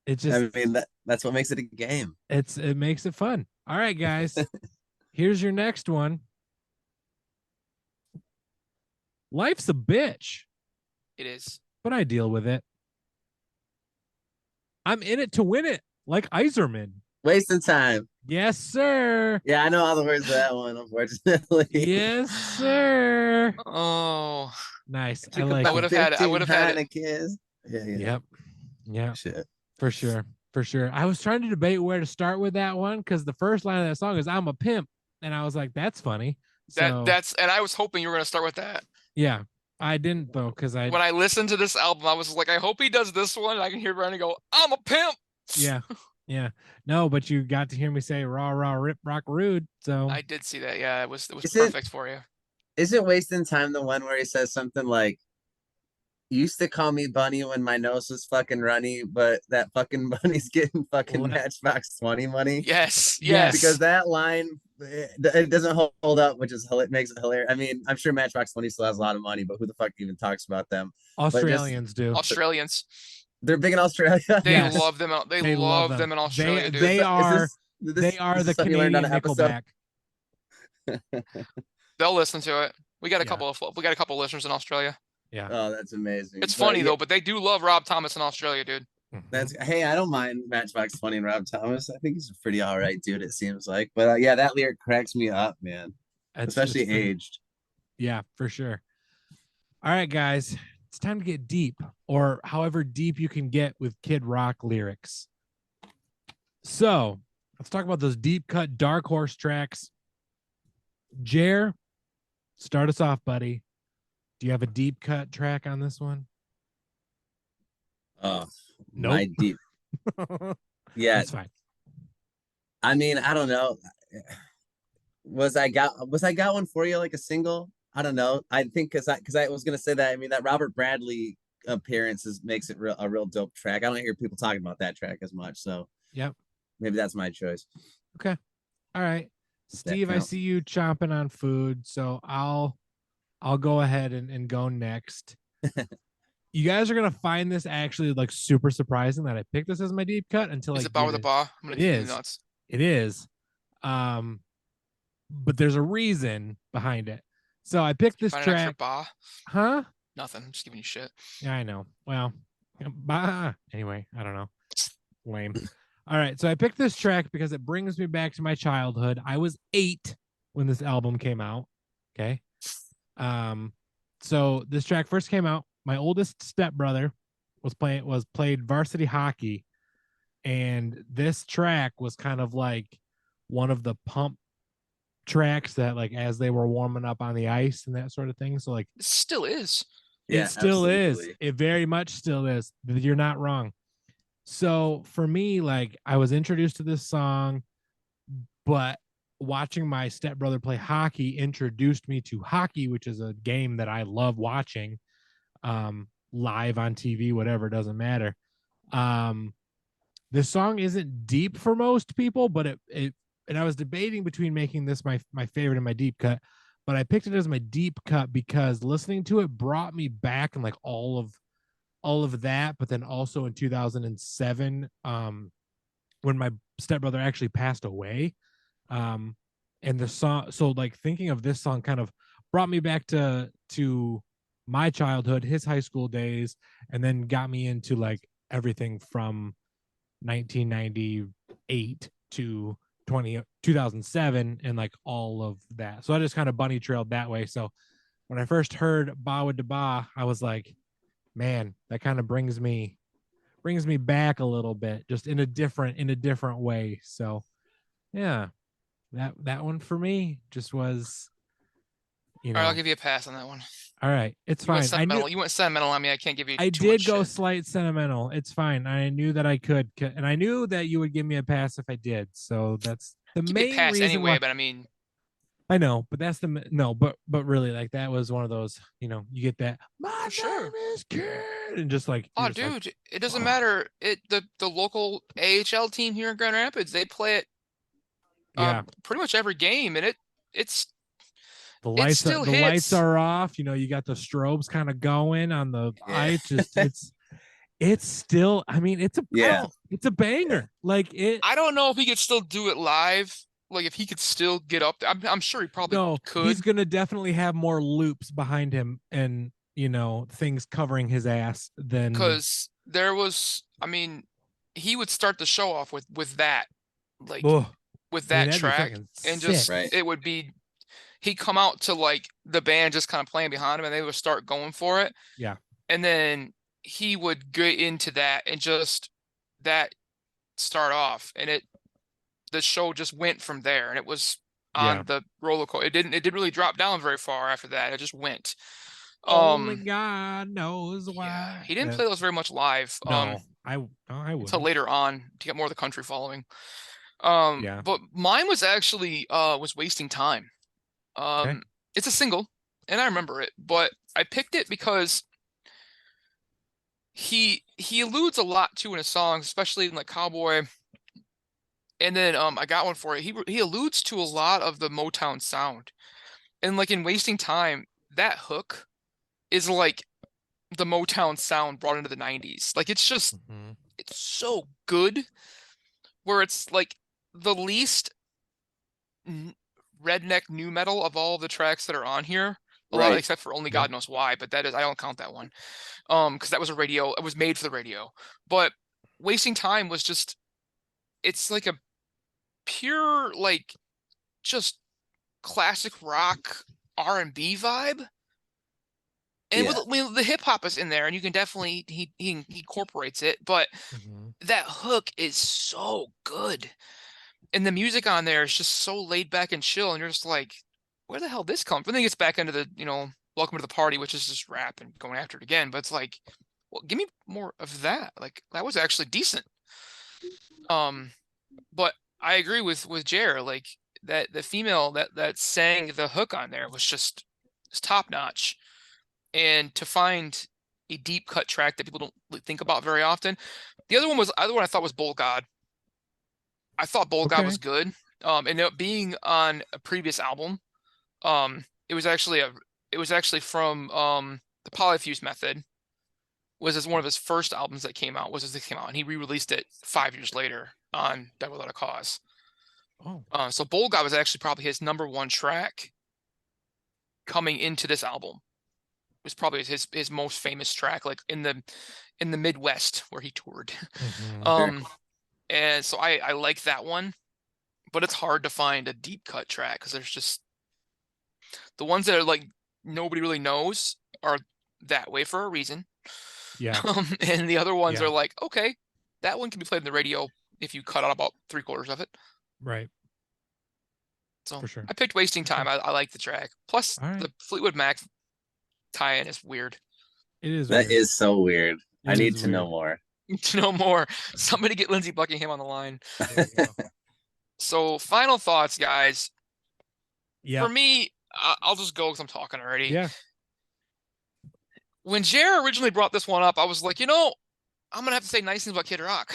It just I mean that's what makes it a game. it makes it fun. All right, guys. Here's your next one. Life's a bitch, It is. but I deal with it. I'm in it to win it, like Iserman. Wasting time. Yes, sir. Yeah, I know all the words of that one, unfortunately. Yes, sir. Oh, Nice. Took I like I about would it. have had it. I 15 would have had it. Heinekens. Yeah. Yep. Yeah, Shit. for sure. For sure. I was trying to debate where to start with that one because the first line of that song is I'm a pimp. And I was like, that's funny. So That's and I was hoping you were gonna start with that. yeah. I didn't though, because When I listened to this album, I was like, I hope he does this one. And I can hear Brandon go, I'm a pimp. yeah. Yeah. No, but you got to hear me say rah rah rip rock rude. So I did see that. Yeah, it was Is it- perfect for you. Isn't Wasting Time the one where he says something like, used to call me Bunny when my nose was fucking runny, but that fucking bunny's getting fucking Well, Matchbox 20 money? Yes, Yeah, yes. Because that line, it doesn't hold up, which is makes it hilarious. I mean, I'm sure Matchbox 20 still has a lot of money, but who the fuck even talks about them? Australians do. Australians, They're big in Australia. they Yes. love them. They, They love love them in Australia, dude. They Is are this- they are this the is something you learned Canadian on an episode? Nickelback. They'll listen to it. We got a Yeah. couple of listeners in Australia. Yeah. Oh, that's amazing. It's But funny yeah, though, but they do love Rob Thomas in Australia, dude. That's hey, I don't mind Matchbox 20 and Rob Thomas. I think he's a pretty all right dude. It seems like, but yeah, that lyric cracks me up, man. Especially it's pretty- aged. Yeah, for sure. All right, guys. It's time to get deep, or however deep you can get with Kid Rock lyrics. So let's talk about those deep cut dark horse tracks. Jair, start us off, buddy. Do you have a deep cut track on this one? Oh, Nope. my deep. Yeah, That's fine. I mean, I don't know. Was I got one for you like a single? I don't know. I think because I was gonna say that. I mean, that Robert Bradley appearance makes it a real dope track. I don't hear people talking about that track as much, so Yep. maybe that's my choice. Okay. All right. Steve, I counts. see you chomping on food, so I'll go ahead and go next. You guys are gonna find this actually like super surprising that I picked this as my deep cut until Is I it Bar with a Bar? I'm gonna It kick you is. nuts. It is. But there's a reason behind it. So I picked this Find an extra track. bar? Huh? Nothing. I'm just giving you shit. Yeah, I know. Well, anyway, I don't know. Lame. All right. So I picked this track because it brings me back to my childhood. I was 8 when this album came out. Okay. So this track first came out. My oldest stepbrother played varsity hockey, and this track was kind of like one of the pump tracks that, like, as they were warming up on the ice and that sort of thing. So like It still is. Yeah, it still is. absolutely. It very much still is. You're not wrong. So for me, like, I was introduced to this song, but watching my stepbrother play hockey introduced me to hockey, which is a game that I love watching, live on TV, whatever, doesn't matter. This song isn't deep for most people, but it and I was debating between making this my favorite and my deep cut, but I picked it as my deep cut because listening to it brought me back and like all of that, but then also in 2007, when my stepbrother actually passed away, and the song, so like thinking of this song kind of brought me back to my childhood, his high school days, and then got me into like everything from 1998 to 2007 and like all of that. So I just kind of bunny trailed that way. So when I first heard Ba with da Ba, I was like, man, that kind of brings me back a little bit, just in a different way. So yeah, that one for me just was, All right, I'll give you a pass on that one. all right, it's You went fine. You went sentimental on me. I can't give you. I too much did go shit. slight sentimental. It's fine. I knew that I could, and I knew that you would give me a pass if I did. So that's the Give me a main pass reason anyway, why. but I mean, I know, but that's but really, like, that was one of those, you get that my sure. name is Kid, and just like, oh, you're just like, dude, it doesn't oh. matter. The local AHL team here in Grand Rapids, they play it Yeah, pretty much every game, and it's the lights still the hits. lights are off. You got the strobes kind of going on the ice. Just it's still. I mean, it's a banger. Like it. I don't know if he could still do it live. Like if he could still get up there. I'm sure he probably could. He's gonna definitely have more loops behind him and things covering his ass than, because there was. I mean, he would start the show off with that, like with that track, and just it would be. He'd come out to like the band just kind of playing behind him, and they would start going for it. Yeah, and then he would get into that and just that start off, and the show just went from there, and it was on the roller coaster. It didn't really drop down very far after that. It just went. Only God knows why. Yeah, he didn't play those very much live. No, I would until later on to get more of the country following. Yeah. But mine was actually was Wasting Time. Okay. It's a single, and I remember it, but I picked it because he alludes a lot to in his songs, especially in like Cowboy. And then I got one for it. He alludes to a lot of the Motown sound. And like in Wasting Time, that hook is like the Motown sound brought into the 90s. Like it's just it's so good, where it's like the least redneck new metal of all the tracks that are on here. A lot, except for Only God Knows Why, but that is, I don't count that one. Because that was a radio, it was made for the radio. But Wasting Time was just, it's like a pure, like, just classic rock R&B vibe. And with the hip hop is in there, and you can definitely he incorporates it, but that hook is so good. And the music on there is just so laid back and chill, and you're just like, where the hell did this come from? Then it gets back into the, Welcome to the Party, which is just rap and going after it again. But it's like, well, give me more of that. Like, that was actually decent. But I agree with Jair, like that the female that sang the hook on there was just top notch. And to find a deep cut track that people don't think about very often. The other one I thought was Bowl God. I thought Bowl God was good. And it being on a previous album, it was actually from the Polyfuse Method. Was one of his first albums that came out. And he re-released it 5 years later on Die Without a Cause. Oh. So Bowl God was actually probably his #1 track coming into this album. It was probably his most famous track, like in the Midwest where he toured. Mm-hmm. And so I like that one, but it's hard to find a deep cut track because there's just the ones that are like nobody really knows are that way for a reason. Yeah. And the other ones are like, okay, that one can be played in the radio if you cut out about 3/4 of it. Right. So for sure. I picked Wasting Time. I like the track. Plus the Fleetwood Mac tie-in is weird. It is. That is so weird. I need to know more. To know more. Somebody get Lindsey Buckingham on the line. So final thoughts, guys. Yeah. For me, I'll just go because I'm talking already. Yeah. When Jair originally brought this one up, I was like, I'm gonna have to say nice things about Kid Rock.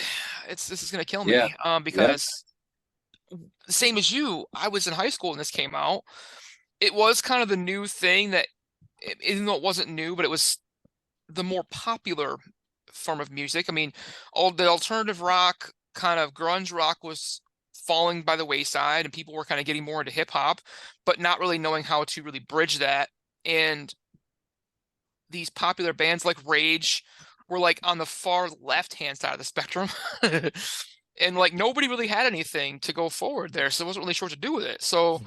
This is gonna kill me. Because same as you, I was in high school when this came out. It was kind of the new thing that, even though it wasn't new, but it was the more popular form of music. I mean, all the alternative rock, kind of grunge rock was falling by the wayside, and people were kind of getting more into hip hop, but not really knowing how to really bridge that. And these popular bands like Rage were like on the far left-hand side of the spectrum. And like nobody really had anything to go forward there, so there wasn't really sure what to do with it. So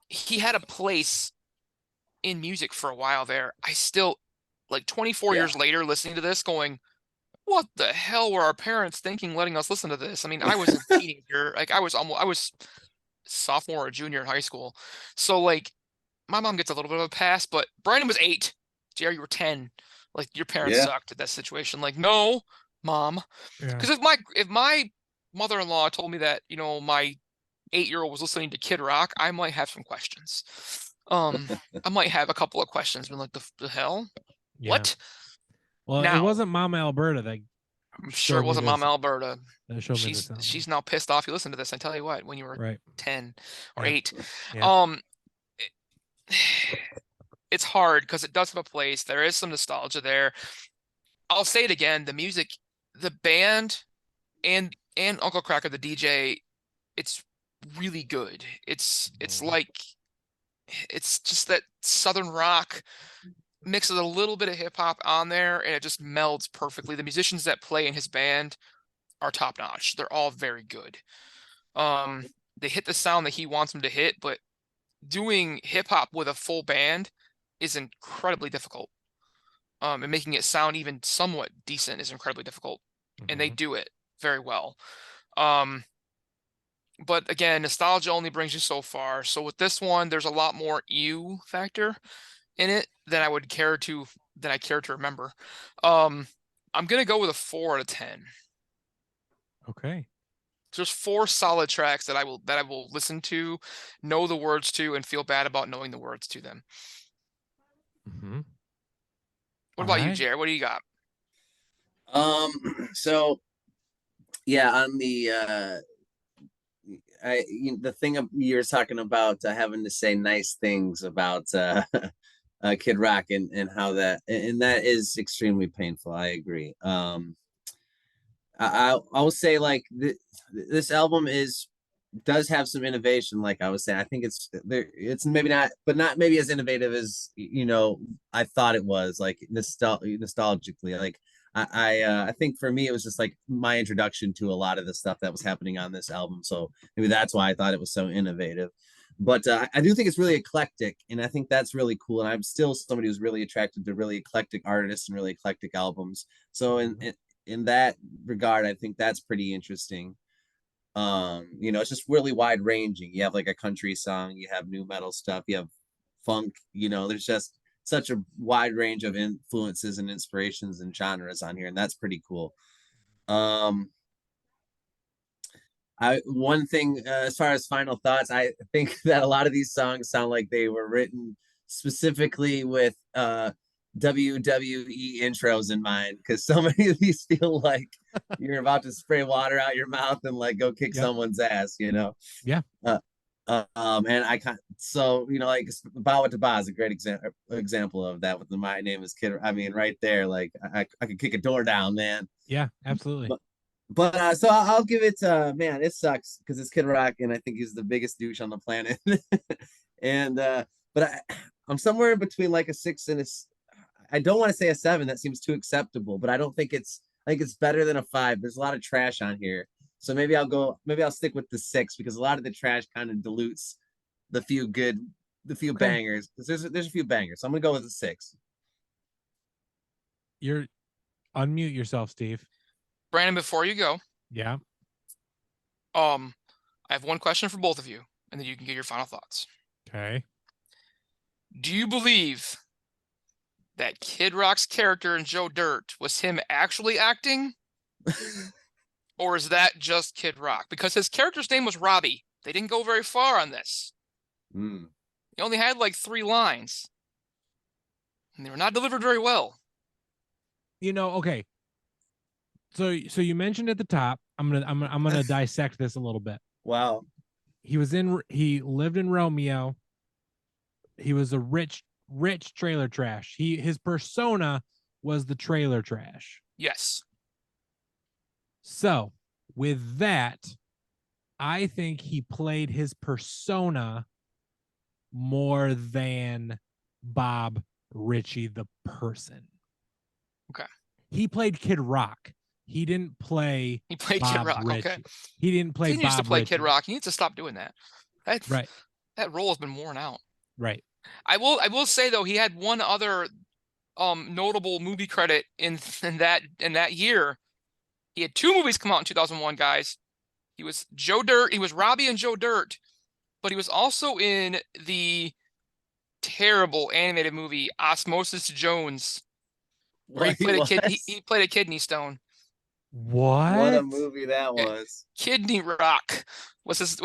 he had a place in music for a while there. I still, like 24 years later, listening to this going, what the hell were our parents thinking letting us listen to this? I mean, I was a teenager. Like I was sophomore or junior in high school. So like my mom gets a little bit of a pass, but Brandon was 8. Jerry, you were 10. Like your parents sucked at that situation. Like, no, Mom. Because if my mother-in-law told me that, my 8-year-old was listening to Kid Rock, I might have some questions. I might have a couple of questions. Been like, the hell? Yeah. What? Well, now, it wasn't Mama Alberta that. I'm sure it wasn't Mama Alberta. She's now pissed off you listen to this. I tell you what, when you were 10 or 8. It's hard because it does have a place. There is some nostalgia there. I'll say it again. The music, the band, and Uncle Kracker, the DJ, it's really good. It's just that Southern rock mixes a little bit of hip hop on there, and it just melds perfectly. The musicians that play in his band are top notch. They're all very good. They hit the sound that he wants them to hit, but doing hip hop with a full band is incredibly difficult. And making it sound even somewhat decent is incredibly difficult. And they do it very well. But again, nostalgia only brings you so far. So with this one, there's a lot more ew factor in it than I care to remember. I'm gonna go with a 4 out of 10. Okay. So there's 4 solid tracks that I will listen to, know the words to, and feel bad about knowing the words to them. What about you, Jared? What do you got? So yeah, on the the thing you're talking about, having to say nice things about Kid Rock and how that is extremely painful. I agree. I will say like this album does have some innovation. Like I was saying, I think it's maybe not, but not maybe as innovative as I thought it was. Like nostalgically, like I think for me it was just like my introduction to a lot of the stuff that was happening on this album. So maybe that's why I thought it was so innovative. But I do think it's really eclectic, and I think that's really cool. And I'm still somebody who's really attracted to really eclectic artists and really eclectic albums. So in that regard, I think that's pretty interesting. It's just really wide ranging. You have like a country song, you have new metal stuff, you have funk, there's just such a wide range of influences and inspirations and genres on here, and that's pretty cool. One thing, as far as final thoughts, I think that a lot of these songs sound like they were written specifically with WWE intros in mind, because so many of these feel like you're about to spray water out your mouth and like go kick someone's ass, Yeah. And I kind so like Bow to Ba is a great example of that with the My Name is Kid. I mean, right there, like I could kick a door down, man. Yeah, absolutely. But so I'll give it man, it sucks because it's Kid Rock and I think he's the biggest douche on the planet. And but I'm somewhere in between like a 6 and I don't want to say a 7, that seems too acceptable, but I think it's better than a 5. There's a lot of trash on here. So maybe I'll stick with the 6, because a lot of the trash kind of dilutes the few bangers. There's a few bangers. So I'm gonna go with a 6. You're unmute yourself, Steve. Brandon, before you go, Yeah. I have one question for both of you, and then you can get your final thoughts. Okay. Do you believe that Kid Rock's character in Joe Dirt was him actually acting? Or is that just Kid Rock? Because his character's name was Robbie. They didn't go very far on this. He only had like 3 lines. And they were not delivered very well. Okay. So you mentioned at the top, I'm gonna dissect this a little bit. Wow. He lived in Romeo. He was a rich trailer trash. His persona was the trailer trash. Yes. So with that, I think he played his persona more than Bob Ritchie, the person. Okay. He played Kid Rock. He didn't play. He played Bob Kid Rock. Ritchie. Okay. He didn't play. He needs Bob to play Ritchie. Kid Rock. He needs to stop doing that. Right. That role has been worn out. Right. I will say though, he had one other notable movie credit in that year. He had 2 movies come out in 2001, guys. He was Joe Dirt. He was Robbie and Joe Dirt, but he was also in the terrible animated movie Osmosis Jones, where he played a kid. He played a kidney stone. What a movie that was. Kidney Rock was his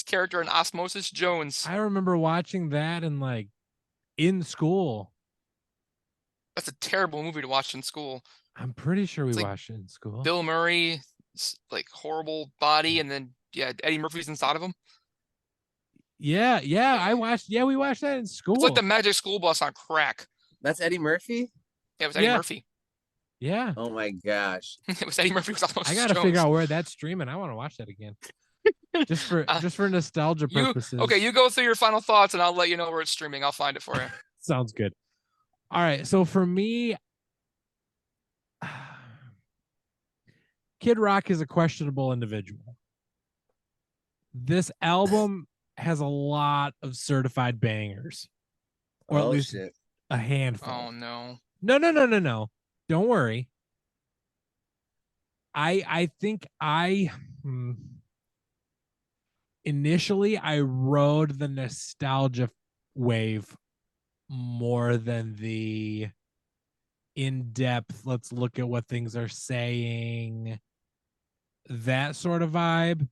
character in Osmosis Jones. I remember watching that in school. That's a terrible movie to watch in school. I'm pretty sure we It's like watched it in school. Bill Murray, like horrible body, and then Eddie Murphy's inside of him. Yeah, we watched that in school. It's like the Magic School Bus on crack. That's Eddie Murphy? Yeah, it was Eddie Murphy. Yeah. Oh my gosh. It was Eddie Murphy. I gotta figure out where that's streaming. I want to watch that again. just for nostalgia purposes. You go through your final thoughts, and I'll let you know where it's streaming. I'll find it for you. Sounds good. All right. So for me, Kid Rock is a questionable individual. This album has a lot of certified bangers, or at least a handful. Oh no. No. Don't worry. I think initially I rode the nostalgia wave more than the in-depth, let's look at what things are saying, that sort of vibe.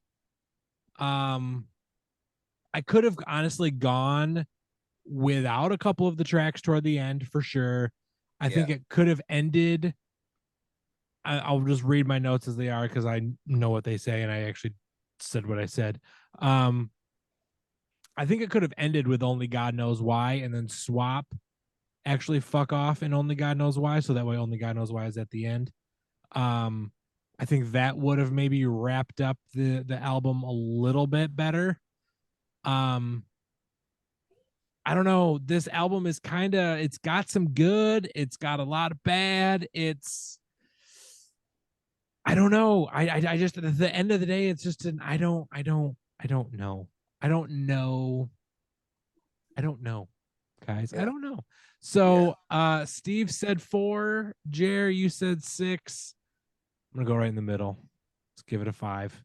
I could have honestly gone without a couple of the tracks toward the end for sure. I think it could have ended. I'll just read my notes as they are because I know what they say and I actually said what I said. I think it could have ended with Only God Knows Why and then swap actually fuck off and Only God Knows Why, so that way Only God Knows Why is at the end. I think that would have maybe wrapped up the album a little bit better. I don't know. This album is it's got some good. It's got a lot of bad. I don't know. I just, at the end of the day, it's just I don't know. guys. Yeah. I don't know. So Steve said 4. Jer, you said 6. I'm gonna go right in the middle. Let's give it a 5.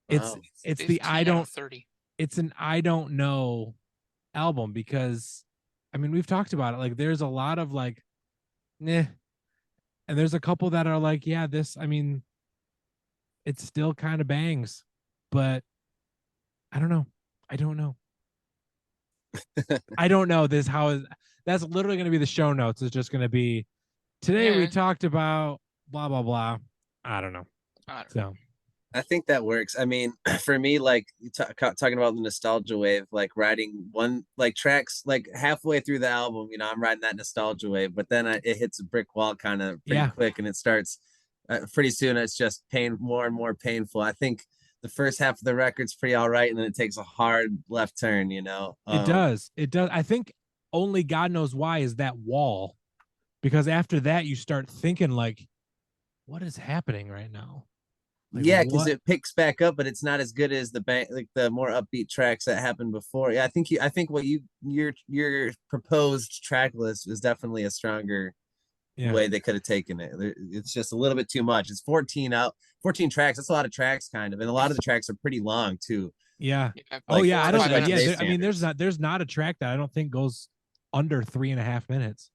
It's Wow. it's 15 the I out don't of 30. it's an I don't know album because I mean we've talked about it. Like there's a lot of like nah, and there's a couple that are like, yeah, this I mean it still kind of bangs, but I don't know. I don't know. I don't know this how is that's literally going to be the show notes. It's just going to be today we Yeah. talked about blah blah blah. I don't know. I don't So I think that works. I mean, for me, like talking about the nostalgia wave, like riding one like tracks like halfway through the album, I'm riding that nostalgia wave, but then it hits a brick wall kind of pretty Yeah. quick, and it starts pretty soon. It's just more and more painful. I think the first half of the record's pretty all right, and then it takes a hard left turn. it does. It does. I think only God knows why is that wall, because after that you start thinking like, what is happening right now? Like, yeah, because what? it picks back up, but it's not as good as the more upbeat tracks that happened before. Yeah, I think what your proposed track list is definitely a stronger Yeah. way they could have taken it. It's just a little bit too much. It's 14 tracks. That's a lot of tracks, kind of, and a lot of the tracks are pretty long too. Yeah. know. Oh yeah. I don't. Especially by Yeah. today's I mean, standards. there's not a track that I don't think goes under 3.5 minutes.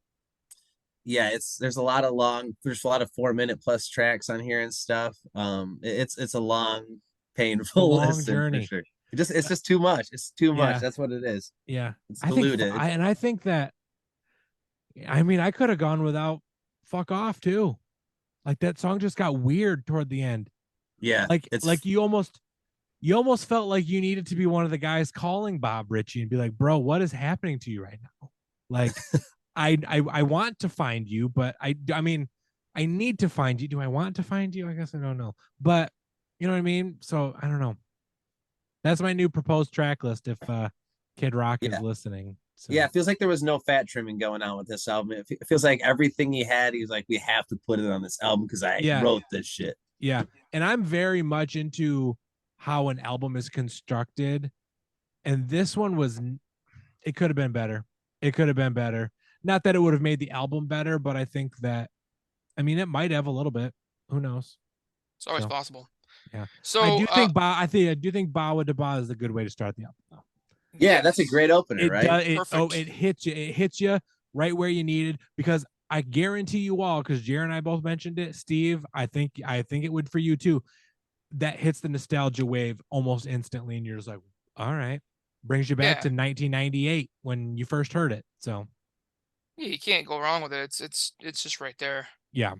Yeah, there's a lot of 4-minute plus tracks on here and stuff. It's a long, painful long listen journey. for sure. It's just too much. It's too much. Yeah. That's what it is. Yeah. It's I think diluted. I think that I mean I could have gone without fuck off too. Like that song just got weird toward the end. Yeah, Like you almost felt like you needed to be one of the guys calling Bob Ritchie and be like, bro, what is happening to you right now? Like I want to find you, but I mean I need to find you. Do I want to find you? I guess I don't know. But you know what I mean? So I don't know. That's my new proposed track list if Kid Rock is Yeah. listening. So Yeah, it feels like there was no fat trimming going on with this album. It feels like everything he had, he was like, we have to put it on this album because I Yeah. wrote this shit. Yeah. And I'm very much into how an album is constructed. And this one was, it could have been better. It could have been better. Not that it would have made the album better, but I think that, I mean, it might have a little bit. Who knows? It's always So, possible. Yeah. So I do think I do think Ba with the Ba is a good way to start the album. Though. Yeah, that's a great opener, It right? does. Perfect. It hits you. It hits you right where you needed because I guarantee you all, because Jared and I both mentioned it. Steve, I think it would for you too. That hits the nostalgia wave almost instantly, and you're just like, all right, brings you back to 1998 when you first heard it. So yeah, you can't go wrong with it. It's just right there. yeah.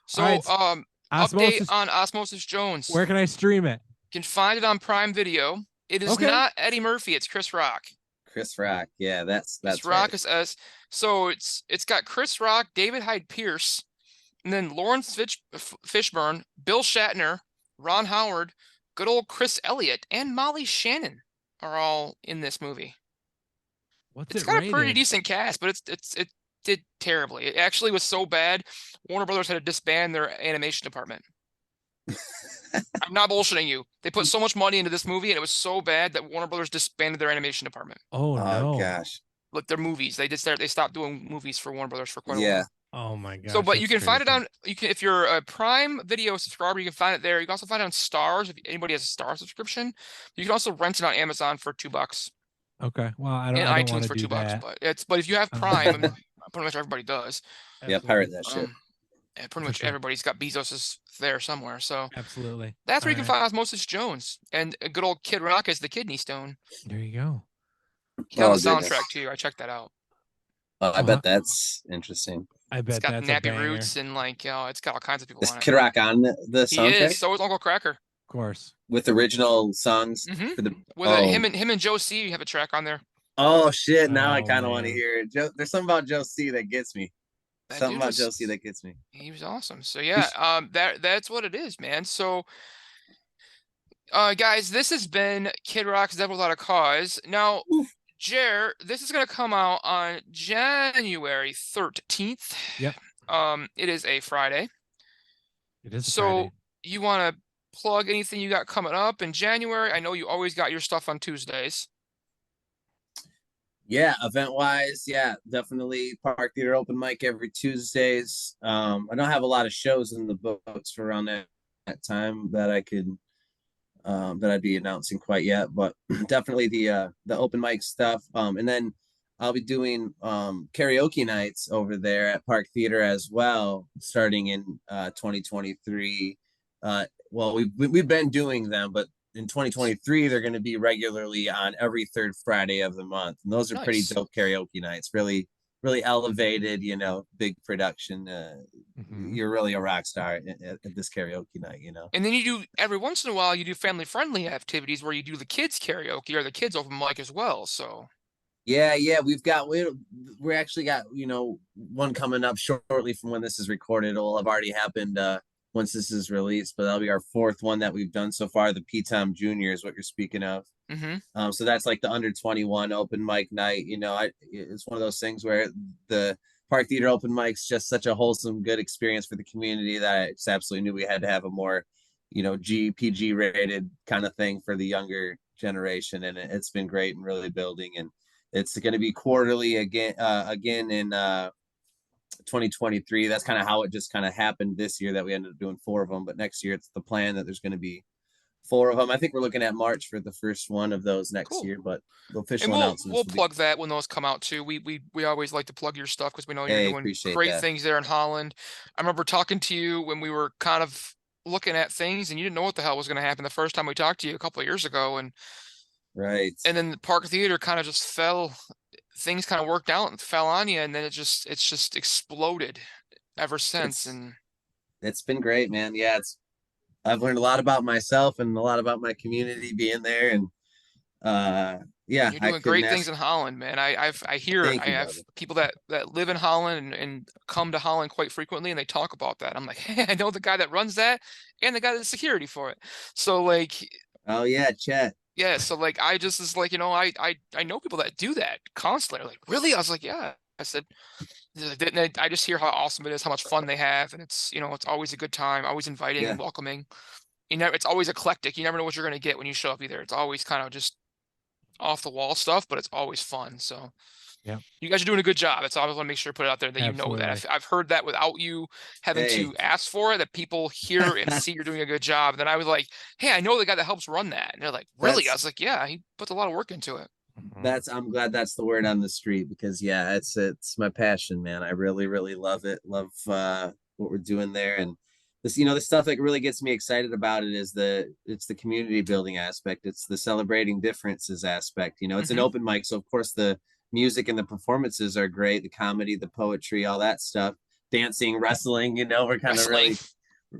So All right, Osmosis, update on Osmosis Jones. where can I stream it? You can find it on Prime Video. It is Okay. not Eddie Murphy. It's Chris Rock. Chris Rock. Yeah, that's Chris Rock right. is us. So it's got Chris Rock, David Hyde Pierce, and then Lawrence Fishburne, Bill Shatner, Ron Howard, good old Chris Elliott, and Molly Shannon are all in this movie. It's got a pretty decent cast, but it did terribly. It actually was so bad, Warner Brothers had to disband their animation department. I'm not bullshitting you. They put so much money into this movie, and it was so bad that Warner Brothers disbanded their animation department. Oh no! Gosh. Look, their movies. They stopped doing movies for Warner Brothers for quite a while. Oh my god! So, but you can find it on. You can, if you're a Prime Video subscriber, you can find it there. You can also find it on Stars. If anybody has a Star subscription, you can also rent it on Amazon for $2. Okay. Well, I don't. And I don't iTunes for do $2. that. But if you have Prime, I mean, pretty much everybody does. Yeah, pirate that shit. Yeah, pretty much everybody's got Bezos there somewhere. So absolutely, that's where you can find Osmosis Jones and a good old Kid Rock as the kidney stone. There you go. He on the soundtrack too. I checked that out. I bet that's interesting. I bet it's got that's Nappy Roots and it's got all kinds of people on it. Is Kid Rock on the soundtrack? He is. So is Uncle Cracker. Of course. With original songs for the him and Joe C have a track on there. Oh shit! Now I kind of want to hear it. There's something about Joe C that gets me. Something about Joe C that gets me. He was awesome. So yeah, that's what it is, man. So guys, this has been Kid Rock's Devil Without a Cause. Now, Jer, this is gonna come out on January 13th. Yep. It is a Friday. It is. So you want to plug anything you got coming up in January? I know you always got your stuff on Tuesdays. Yeah, event wise, yeah, definitely Park Theater open mic every Tuesdays. I don't have a lot of shows in the books for around that time that I could that I'd be announcing quite yet, but definitely the open mic stuff. And then I'll be doing karaoke nights over there at Park Theater as well, starting in 2023. Well, we've been doing them, but in 2023 they're going to be regularly on every third Friday of the month, and those are pretty Nice. dope karaoke nights. Really elevated, big production. You're really a rock star at this karaoke night. And then you do every once in a while you do family friendly activities where you do the kids karaoke or the kids open mic as well. So Yeah, we're actually got one coming up shortly from when this is recorded. It'll have already happened once this is released, but that'll be our fourth one that we've done so far. The P Tom Junior is what you're speaking of. So that's like the under 21 open mic night. It's one of those things where the Park Theater open mic's just such a wholesome, good experience for the community that I just absolutely knew we had to have a more, PG rated kind of thing for the younger generation, and it's been great and really building. And it's going to be quarterly again in 2023. That's kind of how it just kind of happened this year that we ended up doing 4 of them. But next year, it's the plan that there's going to be 4 of them. I think we're looking at March for the first one of those next Cool. year, but the official And announcements we'll will plug that when those come out too. We always like to plug your stuff because we know you're doing appreciate great that. things there in Holland. I remember talking to you when we were kind of looking at things and you didn't know what the hell was going to happen the first time we talked to you a couple of years ago, and Right. then the Park Theater kind of just fell. Things kind of worked out and fell on you, and then it's just exploded ever since. And It's been great, man. Yeah, I've learned a lot about myself and a lot about my community being there, and yeah, you're I doing couldn't great things ask. in Holland, man. Thank I you, have brother. people that live in Holland and come to Holland quite frequently, and they talk about that. I'm like, hey, I know the guy that runs that and the guy that's security for it. So like, Oh yeah, Chet. yeah. So like, I just is like, I know people that do that constantly. Like, really? I was like, yeah. I said, I just hear how awesome it is, how much fun they have, and it's always a good time, always inviting Yeah. and welcoming. It's always eclectic. You never know what you're going to get when you show up either. It's always kind of just off the wall stuff, but it's always fun. So Yeah. you guys are doing a good job. That's all I want to make sure to put it out there that you know that. Absolutely. I've heard that without you having Hey, to ask for it, that people hear and see you're doing a good job. And then I was like, hey, I know the guy that helps run that. And they're like, really? I that's was like, yeah, he puts a lot of work into it. I'm glad that's the word on the street, because yeah, it's my passion, man. I really love it. Love what we're doing there. And the stuff that really gets me excited about it is it's the community building aspect. It's the celebrating differences aspect. It's an open mic, so of course the music and the performances are great, the comedy, the poetry, all that stuff, dancing, wrestling. We're kind of Wrestling. really.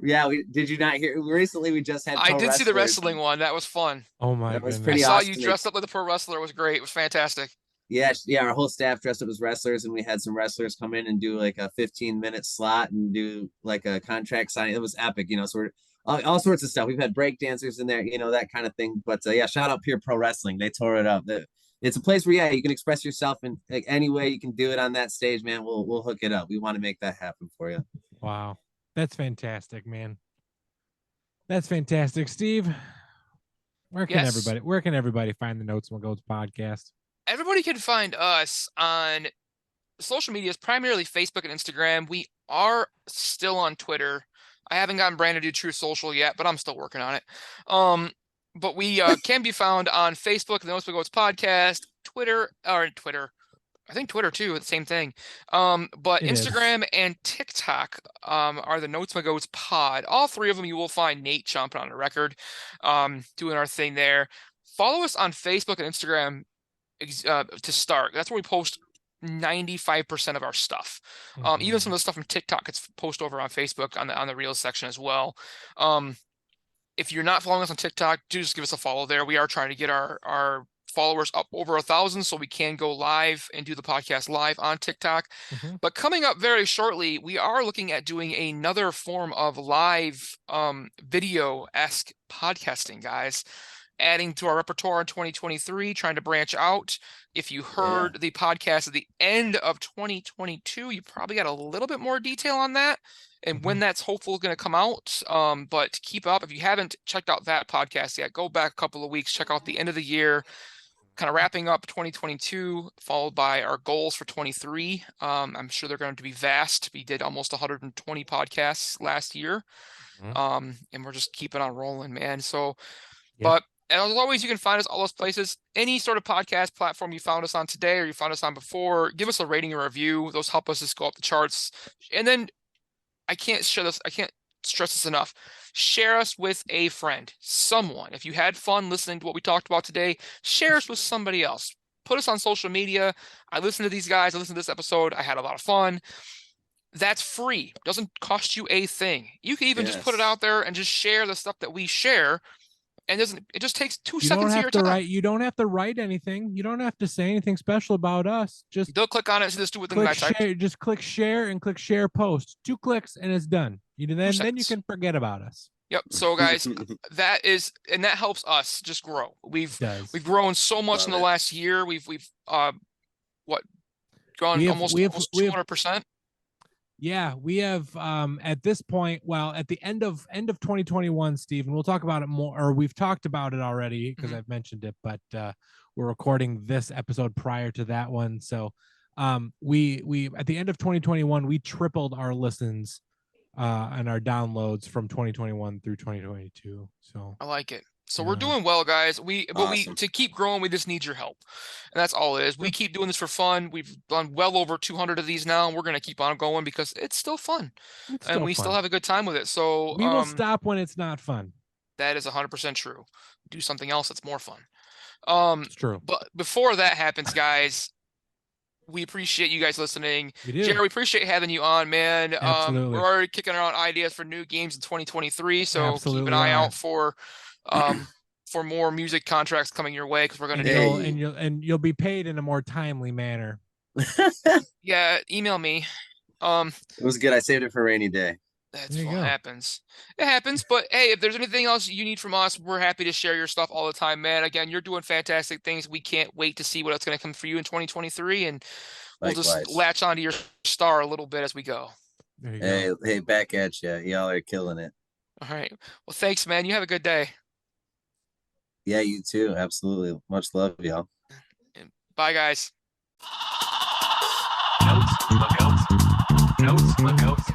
Yeah, did you not hear? Recently, we just had I pro did see the wrestlers. wrestling one. That was fun. Oh my That was goodness. I pretty saw you awesome. dressed up like the pro wrestler. It was great. It was fantastic. Yeah, our whole staff dressed up as wrestlers, and we had some wrestlers come in and do like a 15-minute slot and do like a contract signing. It was epic, so we're all sorts of stuff. We've had break dancers in there, that kind of thing. But yeah, shout out Pure Pro Wrestling. They tore it up. It's a place where you can express yourself in like any way you can do it on that stage, man. We'll hook it up. We want to make that happen for you. Wow. That's fantastic, man. That's fantastic. Steve, where can everybody find the Notes and Goats podcast? Everybody can find us on social medias, primarily Facebook and Instagram. We are still on Twitter. I haven't gotten Brandon to do True Social yet, but I'm still working on it. But we can be found on Facebook, the Notes and Goats podcast, Twitter. I think Twitter too, the same thing. But Instagram and TikTok are the Notes and Goats pod. All 3 of them you will find Nate chomping on the record, doing our thing there. Follow us on Facebook and Instagram to start. That's where we post 95% of our stuff. Even some of the stuff from TikTok gets posted over on Facebook on the Reels section as well. If you're not following us on TikTok, do just give us a follow there. We are trying to get our followers up over 1,000 so we can go live and do the podcast live on TikTok. But coming up very shortly, we are looking at doing another form of live video-esque podcasting, guys. Adding to our repertoire in 2023, trying to branch out. If you heard the podcast at the end of 2022, you probably got a little bit more detail on that and when that's hopefully going to come out. But keep up. If you haven't checked out that podcast yet, go back a couple of weeks, check out the end of the year kind of wrapping up 2022, followed by our goals for 23. I'm sure they're going to be vast. We did almost 120 podcasts last year. And we're just keeping on rolling, man. So, but as always, you can find us all those places. Any sort of podcast platform you found us on today or you found us on before, give us a rating or review. Those help us just go up the charts. And then I can't stress this enough. Share us with a friend, someone. If you had fun listening to what we talked about today, share us with somebody else. Put us on social media. I listened to these guys. I listened to this episode. I had a lot of fun. That's free. Doesn't cost you a thing. You can even just put it out there and just share the stuff that we share. And it just takes 2 seconds of your time. You don't have to write anything. You don't have to say anything special about us. Just they'll click on it and just do it. Just click share and click share post. 2 clicks and it's done. Then you can forget about us. Yep. So guys, that helps us just grow. We've grown so much in the last year. We've grown almost 200%. Yeah, we have at this point, well, at the end of 2021, Steve, and we'll talk about it more, or we've talked about it already because I've mentioned it, but we're recording this episode prior to that one. So we at the end of 2021, we tripled our listens and our downloads from 2021 through 2022. So I like it. So we're doing well, guys. To keep growing, we just need your help. And that's all it is. We keep doing this for fun. We've done well over 200 of these now, and we're going to keep on going because it's still fun. Still have a good time with it. So we will stop when it's not fun. That is 100% true. Do something else that's more fun. It's true. But before that happens, guys, we appreciate you guys listening. Jared, we appreciate having you on, man. Absolutely. We're already kicking around ideas for new games in 2023, so keep an eye out for more music contracts coming your way because we're going to you'll be paid in a more timely manner. Yeah, email me. It was good. I saved it for a rainy day. That's what happens. It happens, but hey, if there's anything else you need from us, we're happy to share your stuff all the time, man. Again, you're doing fantastic things. We can't wait to see what's going to come for you in 2023, and we'll just latch onto your star a little bit as we go. Hey, back at you. Y'all are killing it. All right. Well, thanks, man. You have a good day. Yeah, you too. Absolutely. Much love, y'all. Bye, guys. Notes, my goats.